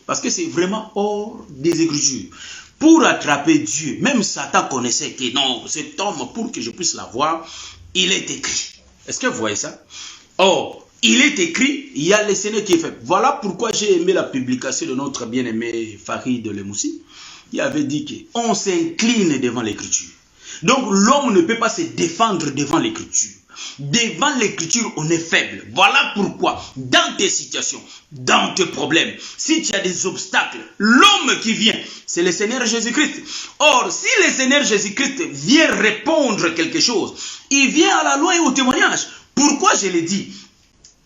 Parce que c'est vraiment hors des Écritures. Pour attraper Dieu, même Satan connaissait que non, cet homme, pour que je puisse l'avoir, il est écrit. Est-ce que vous voyez ça? Or, il est écrit, il y a le Seigneur qui est fait. Voilà pourquoi j'ai aimé la publication de notre bien-aimé Farid Lemoussi. Il avait dit qu'on s'incline devant l'Écriture. Donc, l'homme ne peut pas se défendre devant l'Écriture. Devant l'Écriture, on est faible. Voilà pourquoi, dans tes situations, dans tes problèmes, si tu as des obstacles, l'homme qui vient, c'est le Seigneur Jésus-Christ. Or, si le Seigneur Jésus-Christ vient répondre quelque chose, il vient à la loi et au témoignage. Pourquoi je l'ai dit?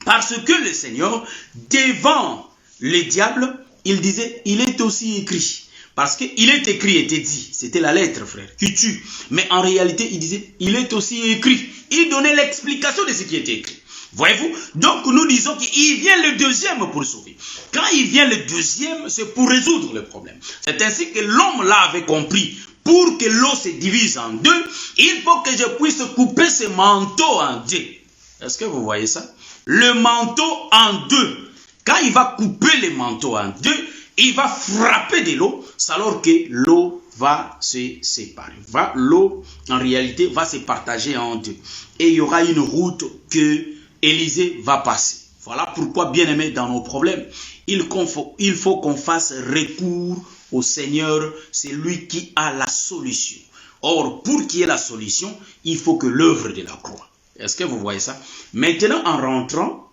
Parce que le Seigneur, devant le diable, il disait, il est aussi écrit. Parce qu'il est écrit, était dit, c'était la lettre, frère, qui tue. Mais en réalité, il disait, il est aussi écrit. Il donnait l'explication de ce qui était écrit. Voyez-vous? Donc nous disons qu'il vient le deuxième pour sauver. Quand il vient le deuxième, c'est pour résoudre le problème. C'est ainsi que l'homme là avait compris. Pour que l'eau se divise en deux, il faut que je puisse couper ce manteau en deux. Est-ce que vous voyez ça? Le manteau en deux. Quand il va couper le manteau en deux, il va frapper de l'eau, alors que l'eau va se séparer. L'eau, en réalité, va se partager en deux. Et il y aura une route que Élisée va passer. Voilà pourquoi, bien aimé, dans nos problèmes, il faut qu'on fasse recours au Seigneur. C'est lui qui a la solution. Or, pour qu'il y ait la solution, il faut que l'œuvre de la croix. Est-ce que vous voyez ça? Maintenant, en rentrant,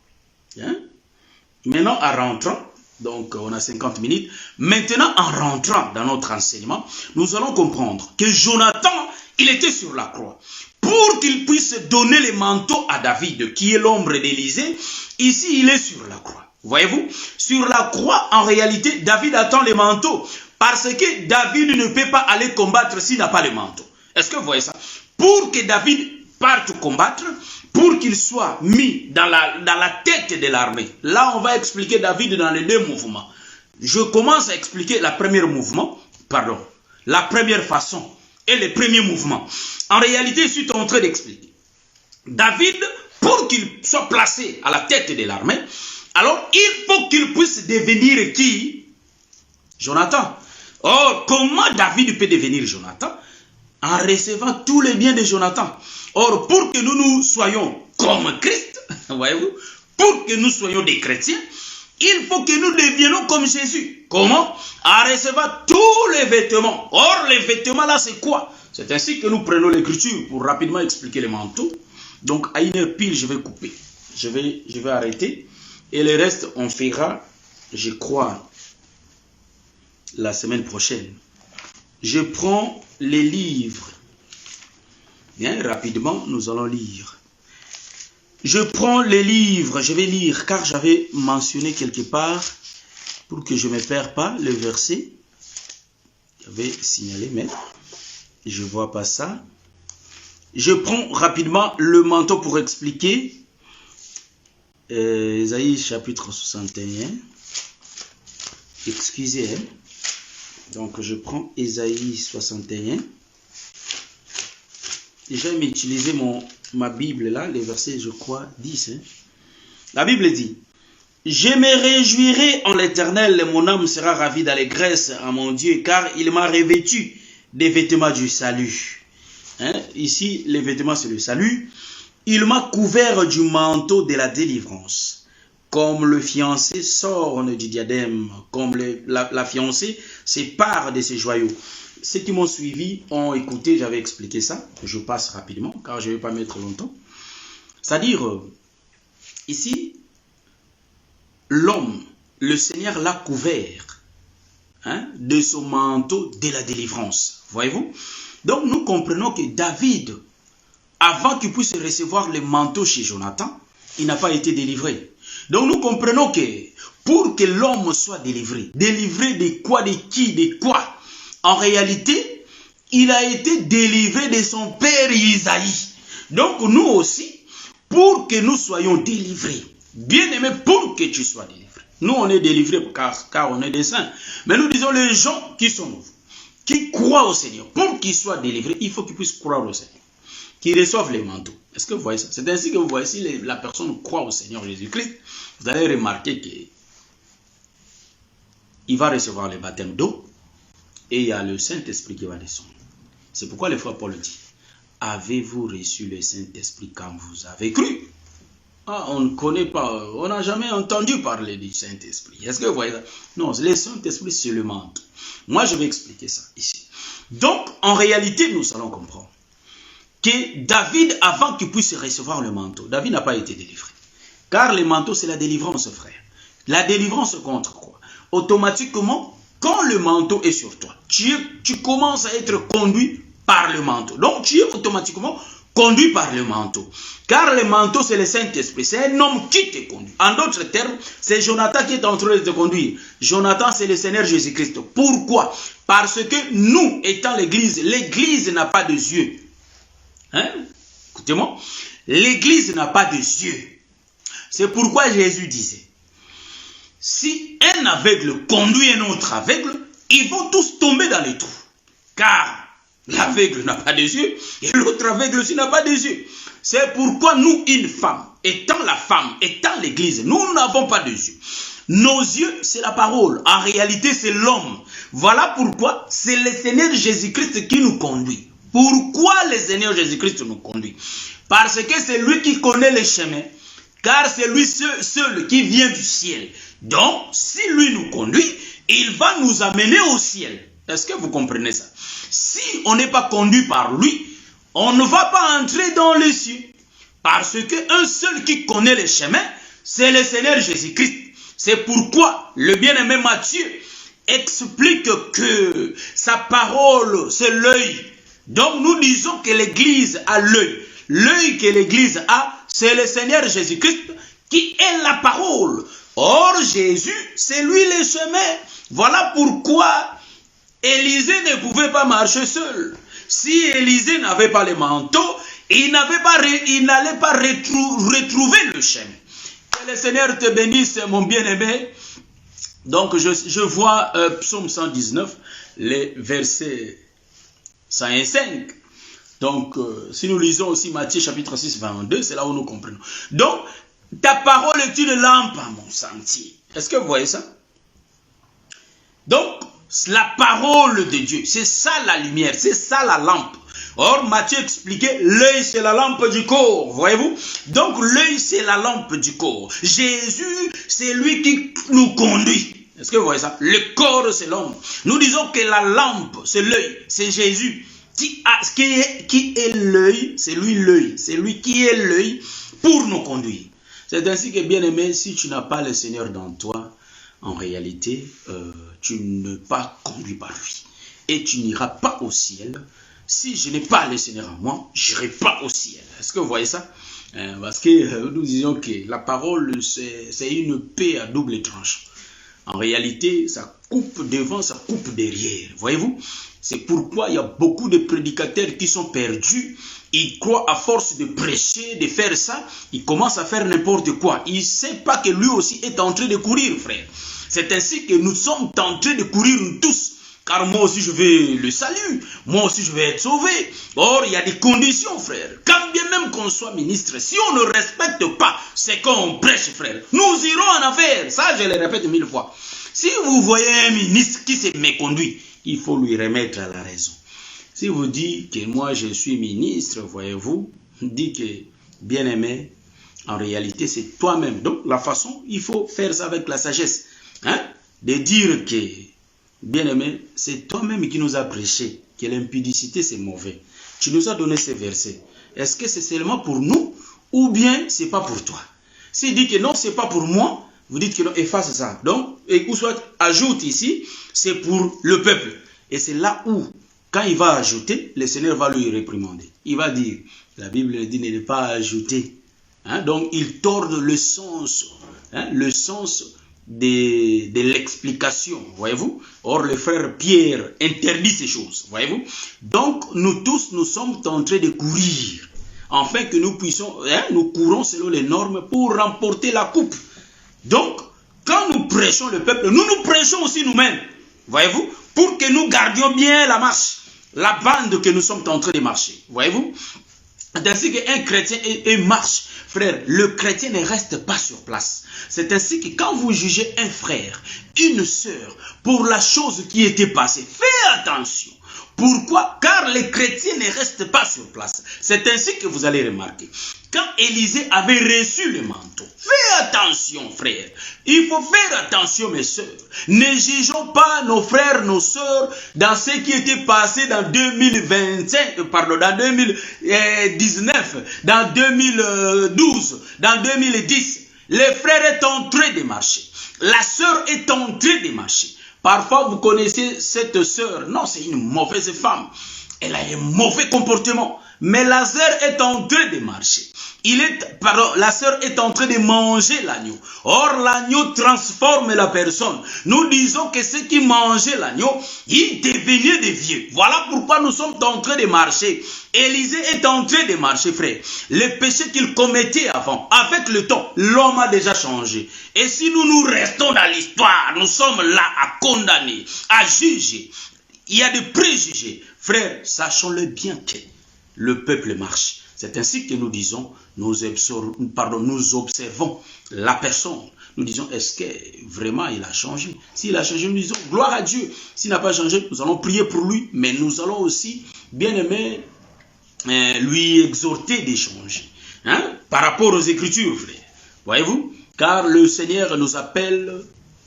donc on a 50 minutes. Maintenant, en rentrant dans notre enseignement, nous allons comprendre que Jonathan, il était sur la croix. Pour qu'il puisse donner le manteau à David, qui est l'ombre d'Élisée, ici il est sur la croix. Voyez-vous? Sur la croix, en réalité, David attend le manteau. Parce que David ne peut pas aller combattre s'il n'a pas le manteau. Est-ce que vous voyez ça? Pour que David parte combattre, pour qu'il soit mis dans la tête de l'armée. Là, on va expliquer David dans les deux mouvements. Je commence à expliquer la première façon et le premier mouvement. En réalité, je suis en train d'expliquer. David, pour qu'il soit placé à la tête de l'armée, alors il faut qu'il puisse devenir qui? Jonathan. Or, comment David peut devenir Jonathan? En recevant tous les biens de Jonathan. Or, pour que nous soyons comme Christ, voyez-vous, pour que nous soyons des chrétiens, il faut que nous deviennons comme Jésus. Comment? En recevant tous les vêtements. Or, les vêtements là, c'est quoi? C'est ainsi que nous prenons l'écriture pour rapidement expliquer les manteaux. Donc, à 1h pile, je vais couper. Je vais arrêter. Et le reste, on fera, je crois, la semaine prochaine. Je prends les livres. Bien, rapidement, nous allons lire. Je prends les livres, je vais lire, car j'avais mentionné quelque part, pour que je ne me perde pas, le verset. J'avais signalé, mais je ne vois pas ça. Je prends rapidement le manteau pour expliquer. Ésaïe chapitre 61. Excusez, hein. Donc, je prends Ésaïe 61. Et je vais utiliser ma Bible là, les versets, je crois, 10. Hein. La Bible dit, « Je me réjouirai en l'Éternel, et mon âme sera ravie d'allégresse en mon Dieu, car il m'a revêtu des vêtements du salut. Hein? » Ici, les vêtements, c'est le salut. « Il m'a couvert du manteau de la délivrance. » Comme le fiancé s'orne du diadème, comme la fiancée sépare de ses joyaux. Ceux qui m'ont suivi ont écouté, j'avais expliqué ça. Je passe rapidement, car je ne vais pas mettre longtemps. C'est-à-dire, ici, l'homme, le Seigneur l'a couvert de son manteau de la délivrance. Voyez-vous? Donc, nous comprenons que David, avant qu'il puisse recevoir le manteau chez Jonathan, il n'a pas été délivré. Donc nous comprenons que pour que l'homme soit délivré de quoi, de qui, de quoi? En réalité, il a été délivré de son père Isaïe. Donc nous aussi, pour que nous soyons délivrés, bien aimé, pour que tu sois délivré. Nous on est délivrés car on est des saints. Mais nous disons les gens qui sont nouveaux, qui croient au Seigneur. Pour qu'ils soient délivrés, il faut qu'ils puissent croire au Seigneur. qui reçoivent les manteaux. Est-ce que vous voyez ça? C'est ainsi que vous voyez, si la personne croit au Seigneur Jésus-Christ, vous allez remarquer qu'il va recevoir le baptême d'eau et il y a le Saint-Esprit qui va descendre. C'est pourquoi le frère Paul dit, avez-vous reçu le Saint-Esprit quand vous avez cru? Ah, on ne connaît pas, on n'a jamais entendu parler du Saint-Esprit. Est-ce que vous voyez ça? Non, le Saint-Esprit, c'est le manteau. Moi, je vais expliquer ça ici. Donc, en réalité, nous allons comprendre que David, avant qu'il puisse recevoir le manteau, David n'a pas été délivré. Car le manteau, c'est la délivrance, frère. La délivrance contre quoi? Automatiquement, quand le manteau est sur toi, tu commences à être conduit par le manteau. Donc, tu es automatiquement conduit par le manteau. Car le manteau, c'est le Saint-Esprit. C'est un homme qui te conduit. En d'autres termes, c'est Jonathan qui est en train de te conduire. Jonathan, c'est le Seigneur Jésus-Christ. Pourquoi? Parce que nous, étant l'Église, l'Église n'a pas de yeux. Hein? Écoutez-moi. L'Église n'a pas de yeux. C'est pourquoi Jésus disait, si un aveugle conduit un autre aveugle, ils vont tous tomber dans les trous. Car l'aveugle n'a pas de yeux et l'autre aveugle aussi n'a pas de yeux. C'est pourquoi nous, une femme, étant la femme, étant l'Église, nous n'avons pas de yeux. Nos yeux, c'est la parole. En réalité, c'est l'homme. Voilà pourquoi c'est le Seigneur Jésus-Christ qui nous conduit. Pourquoi le Seigneur Jésus-Christ nous conduit? Parce que c'est lui qui connaît les chemins. Car c'est lui seul qui vient du ciel. Donc, si lui nous conduit, il va nous amener au ciel. Est-ce que vous comprenez ça? Si on n'est pas conduit par lui, on ne va pas entrer dans les cieux. Parce qu'un seul qui connaît les chemins, c'est le Seigneur Jésus-Christ. C'est pourquoi le bien-aimé Matthieu explique que sa parole, c'est l'œil. Donc nous disons que l'Église a l'œil. L'œil que l'Église a, c'est le Seigneur Jésus-Christ qui est la parole. Or Jésus, c'est lui le chemin. Voilà pourquoi Élisée ne pouvait pas marcher seul. Si Élisée n'avait pas le manteau, il n'allait pas retrouver le chemin. Que le Seigneur te bénisse, mon bien-aimé. Donc, je vois Psaume 119, les versets 105. Donc, si nous lisons aussi Matthieu chapitre 6, 22, c'est là où nous comprenons. Donc, ta parole est une lampe à mon sentier. Est-ce que vous voyez ça? Donc, la parole de Dieu, c'est ça la lumière, c'est ça la lampe. Or, Matthieu expliquait, l'œil c'est la lampe du corps, voyez-vous? Donc, l'œil c'est la lampe du corps. Jésus, c'est lui qui nous conduit. Est-ce que vous voyez ça? Le corps c'est l'homme. Nous disons que la lampe, c'est l'œil, c'est Jésus. Qui est l'œil? C'est lui l'œil. C'est lui qui est l'œil pour nous conduire. C'est ainsi que, bien aimé, si tu n'as pas le Seigneur dans toi, en réalité, tu ne pas conduit par lui. Et tu n'iras pas au ciel. Si je n'ai pas le Seigneur en moi, je n'irai pas au ciel. Est-ce que vous voyez ça? Parce que nous disons que la parole, c'est une paix à double tranche. En réalité, ça coupe devant, ça coupe derrière. Voyez-vous? C'est pourquoi il y a beaucoup de prédicateurs qui sont perdus. Ils croient à force de prêcher, de faire ça, ils commencent à faire n'importe quoi. Il ne sait pas que lui aussi est en train de courir, frère. C'est ainsi que nous sommes en train de courir nous tous. Car moi aussi je veux le salut. Moi aussi je veux être sauvé. Or, il y a des conditions, frère. Quand bien même qu'on soit ministre, si on ne respecte pas ce qu'on prêche, frère, nous irons en affaire. Ça, je le répète 1000 fois. Si vous voyez un ministre qui se méconduit, il faut lui remettre à la raison. Si vous dites que moi je suis ministre, voyez-vous, dit que, bien aimé, en réalité c'est toi-même. Donc la façon, il faut faire ça avec la sagesse. Hein? De dire que, bien aimé, c'est toi-même qui nous a prêché que l'impudicité c'est mauvais. Tu nous as donné ces versets. Est-ce que c'est seulement pour nous ou bien c'est pas pour toi? S'il dit que non, c'est pas pour moi, vous dites que non, efface ça. Donc, ou soit ajoute ici, c'est pour le peuple. Et c'est là où, quand il va ajouter, le Seigneur va lui réprimander. Il va dire, la Bible dit ne pas ajouter. Hein? Donc, il tord le sens de l'explication, voyez-vous. Or, le frère Pierre interdit ces choses, voyez-vous. Donc, nous tous, nous sommes en train de courir, afin que nous puissions, nous courons selon les normes pour remporter la coupe. Donc, quand nous prêchons le peuple, nous nous prêchons aussi nous-mêmes, voyez-vous, pour que nous gardions bien la marche, la bande que nous sommes en train de marcher, voyez-vous. C'est ainsi qu'un chrétien marche. Frère, le chrétien ne reste pas sur place. C'est ainsi que quand vous jugez un frère, une sœur, pour la chose qui était passée, faites attention. Pourquoi? Car les chrétiens ne restent pas sur place. C'est ainsi que vous allez remarquer. Quand Élisée avait reçu le manteau, faites attention, frère. Il faut faire attention, mes sœurs. Ne jugeons pas nos frères, nos sœurs, dans ce qui était passé dans 2025, dans 2019, dans 2012, dans 2010. Le frère est en train de marcher. La sœur est en train de marcher. Parfois, vous connaissez cette sœur. Non, c'est une mauvaise femme. Elle a un mauvais comportement. Mais la sœur est en train de marcher. La sœur est en train de manger l'agneau. Or, l'agneau transforme la personne. Nous disons que ceux qui mangeaient l'agneau, ils devenaient des vieux. Voilà pourquoi nous sommes en train de marcher. Élisée est en train de marcher, frère. Les péchés qu'il commettait avant, avec le temps, l'homme a déjà changé. Et si nous restons dans l'histoire, nous sommes là à condamner, à juger. Il y a des préjugés. Frère, sachons-le bien que le peuple marche. C'est ainsi que nous disons, nous observons la personne. Nous disons, est-ce que vraiment il a changé? S'il a changé, nous disons, gloire à Dieu. S'il n'a pas changé, nous allons prier pour lui. Mais nous allons aussi, bien aimé, lui exhorter d'échanger. Par rapport aux Écritures, frère. Voyez-vous? Car le Seigneur nous appelle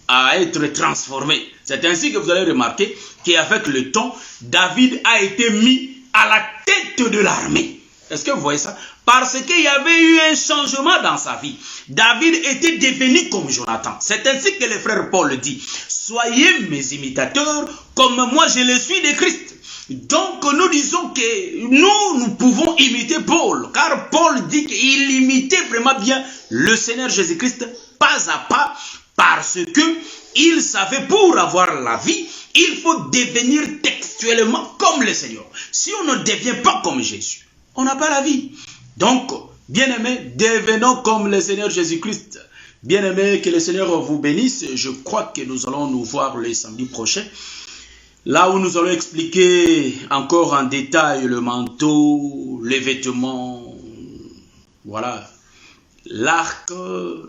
à être transformés. C'est ainsi que vous allez remarquer qu'avec le temps, David a été mis à la tête de l'armée. Est-ce que vous voyez ça? Parce qu'il y avait eu un changement dans sa vie. David était devenu comme Jonathan. C'est ainsi que le frère Paul dit. Soyez mes imitateurs comme moi je le suis de Christ. Donc nous disons que nous pouvons imiter Paul. Car Paul dit qu'il imitait vraiment bien le Seigneur Jésus-Christ pas à pas. Parce que il savait pour avoir la vie, il faut devenir textuellement comme le Seigneur. Si on ne devient pas comme Jésus, on n'a pas la vie. Donc, bien-aimés, devenons comme le Seigneur Jésus-Christ. Bien-aimés, que le Seigneur vous bénisse. Je crois que nous allons nous voir le samedi prochain. Là où nous allons expliquer encore en détail le manteau, les vêtements, voilà, l'arc,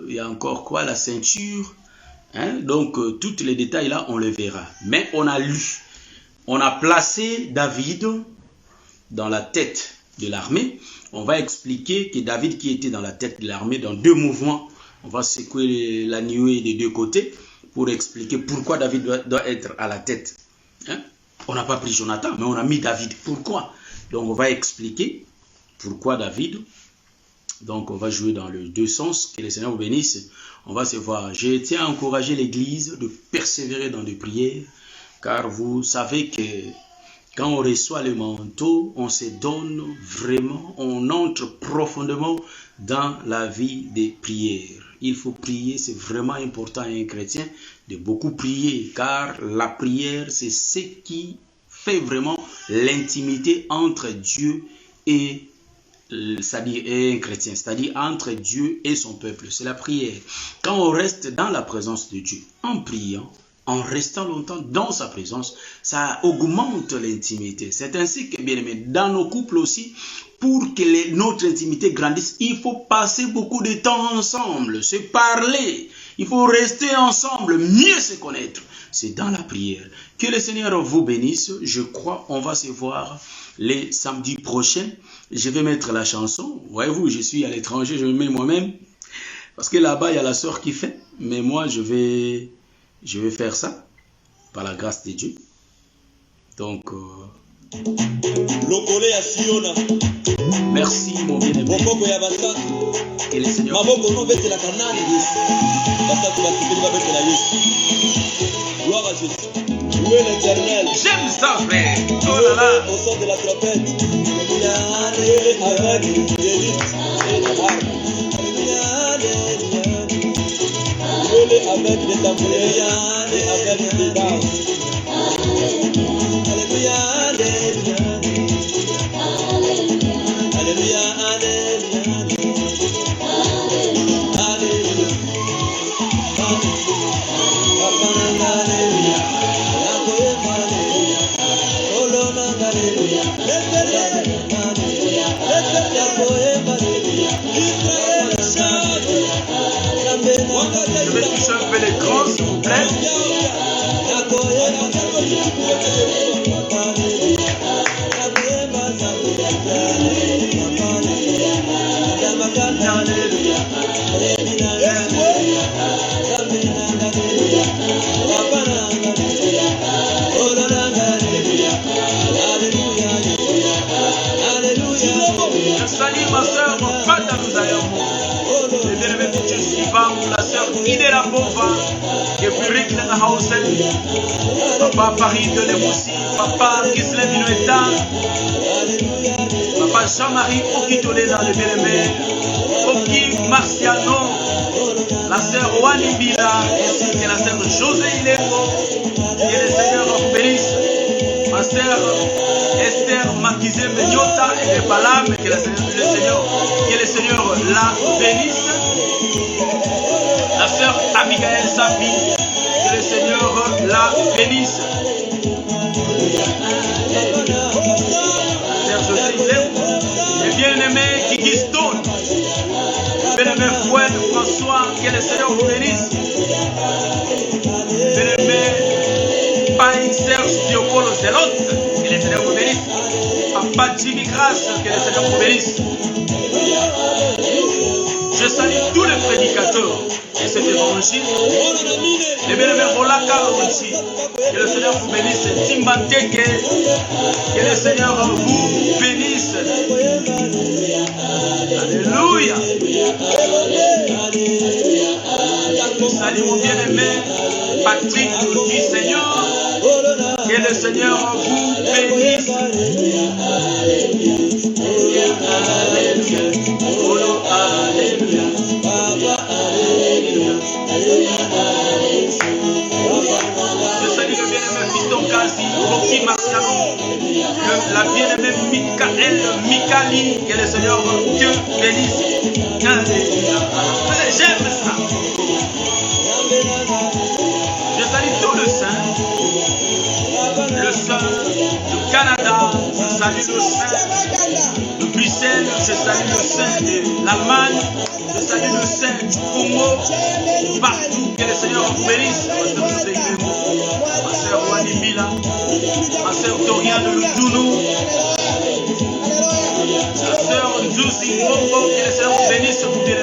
il y a encore quoi, la ceinture. Donc, tous les détails là, on les verra. Mais on a lu, on a placé David dans la tête de l'armée. On va expliquer que David qui était dans la tête de l'armée dans deux mouvements, on va secouer la nuée des deux côtés pour expliquer pourquoi David doit être à la tête. On n'a pas pris Jonathan, mais on a mis David. Pourquoi? Donc on va expliquer pourquoi David. Donc on va jouer dans les deux sens. Que le Seigneur vous bénisse. On va se voir. Je tiens à encourager l'Église de persévérer dans les prières, car vous savez que quand on reçoit le manteau, on se donne vraiment, on entre profondément dans la vie des prières. Il faut prier, c'est vraiment important à un chrétien de beaucoup prier, car la prière, c'est ce qui fait vraiment l'intimité entre Dieu et c'est-à-dire un chrétien, c'est-à-dire entre Dieu et son peuple. C'est la prière. Quand on reste dans la présence de Dieu, en priant, en restant longtemps dans sa présence, ça augmente l'intimité. C'est ainsi que, bien aimé, dans nos couples aussi, pour que notre intimité grandisse, il faut passer beaucoup de temps ensemble, se parler. Il faut rester ensemble, mieux se connaître. C'est dans la prière. Que le Seigneur vous bénisse. Je crois on va se voir les samedis prochains. Je vais mettre la chanson. Voyez-vous, je suis à l'étranger, je me mets moi-même. Parce que là-bas, il y a la sœur qui fait. Mais moi, je vais faire ça, par la grâce de Dieu. Donc, merci mon bien-aimé. Et le Seigneur.
Gloire à Jésus. Louez l'Éternel.
J'aime ça, frère. Oh là là.
Au son de la trompette. Avec des avec des tambourins et avec des basses. Alléluia, alléluia. Alléluia, alléluia. Alléluia. Alléluia. Alléluia.
Mandela Bova, Geburik Lenahausen, Papa Farid de Lemoussi, Papa Gislaine Minueta, Papa Jean-Marie Okitole dans le bien-aimé, Oki Marciano, la sœur Wani Bila, ainsi que la sœur José Ileko, que le Seigneur vous bénisse. Ma sœur Esther Makizé Menyota et de Balam, que le Seigneur la bénisse. La sœur Abigail Sabi, que le Seigneur la bénisse. Sœur José Ileko, et bien-aimé Kiki Stone, bien-aimé Foued François, que le Seigneur vous bénisse. Bien-aimé Paï Serge Diopolo Zelote, que le Seigneur vous bénisse. Papa Jimmy Grasse, que le Seigneur vous bénisse. Je salue tous les prédicateurs de cet évangile. Les bien-aimés Rolaka Ronchi, que le Seigneur vous bénisse. Timbanteke, que le Seigneur vous bénisse. Alléluia. Je salue mon bien-aimé Patrick du Seigneur. Que le Seigneur vous bénisse. Alléluia. Oh, alléluia. Je salue le bien-aimé Fiston Kasi, Rocky Marciano, la bien-aimée Michael Mikali, que le Seigneur Dieu bénisse. Alléluia. J'aime ça. Je salue tout le saint du Canada, je salue le saint de Bruxelles, je salue le saint de l'Allemagne, je salue le saint du Congo, partout, que le Seigneur vous bénisse. Ma sœur Wani Bila, ma sœur Dorian de Ludunou, ma sœur Nzuzi Kongo, que le Seigneur vous bénisse, vous bien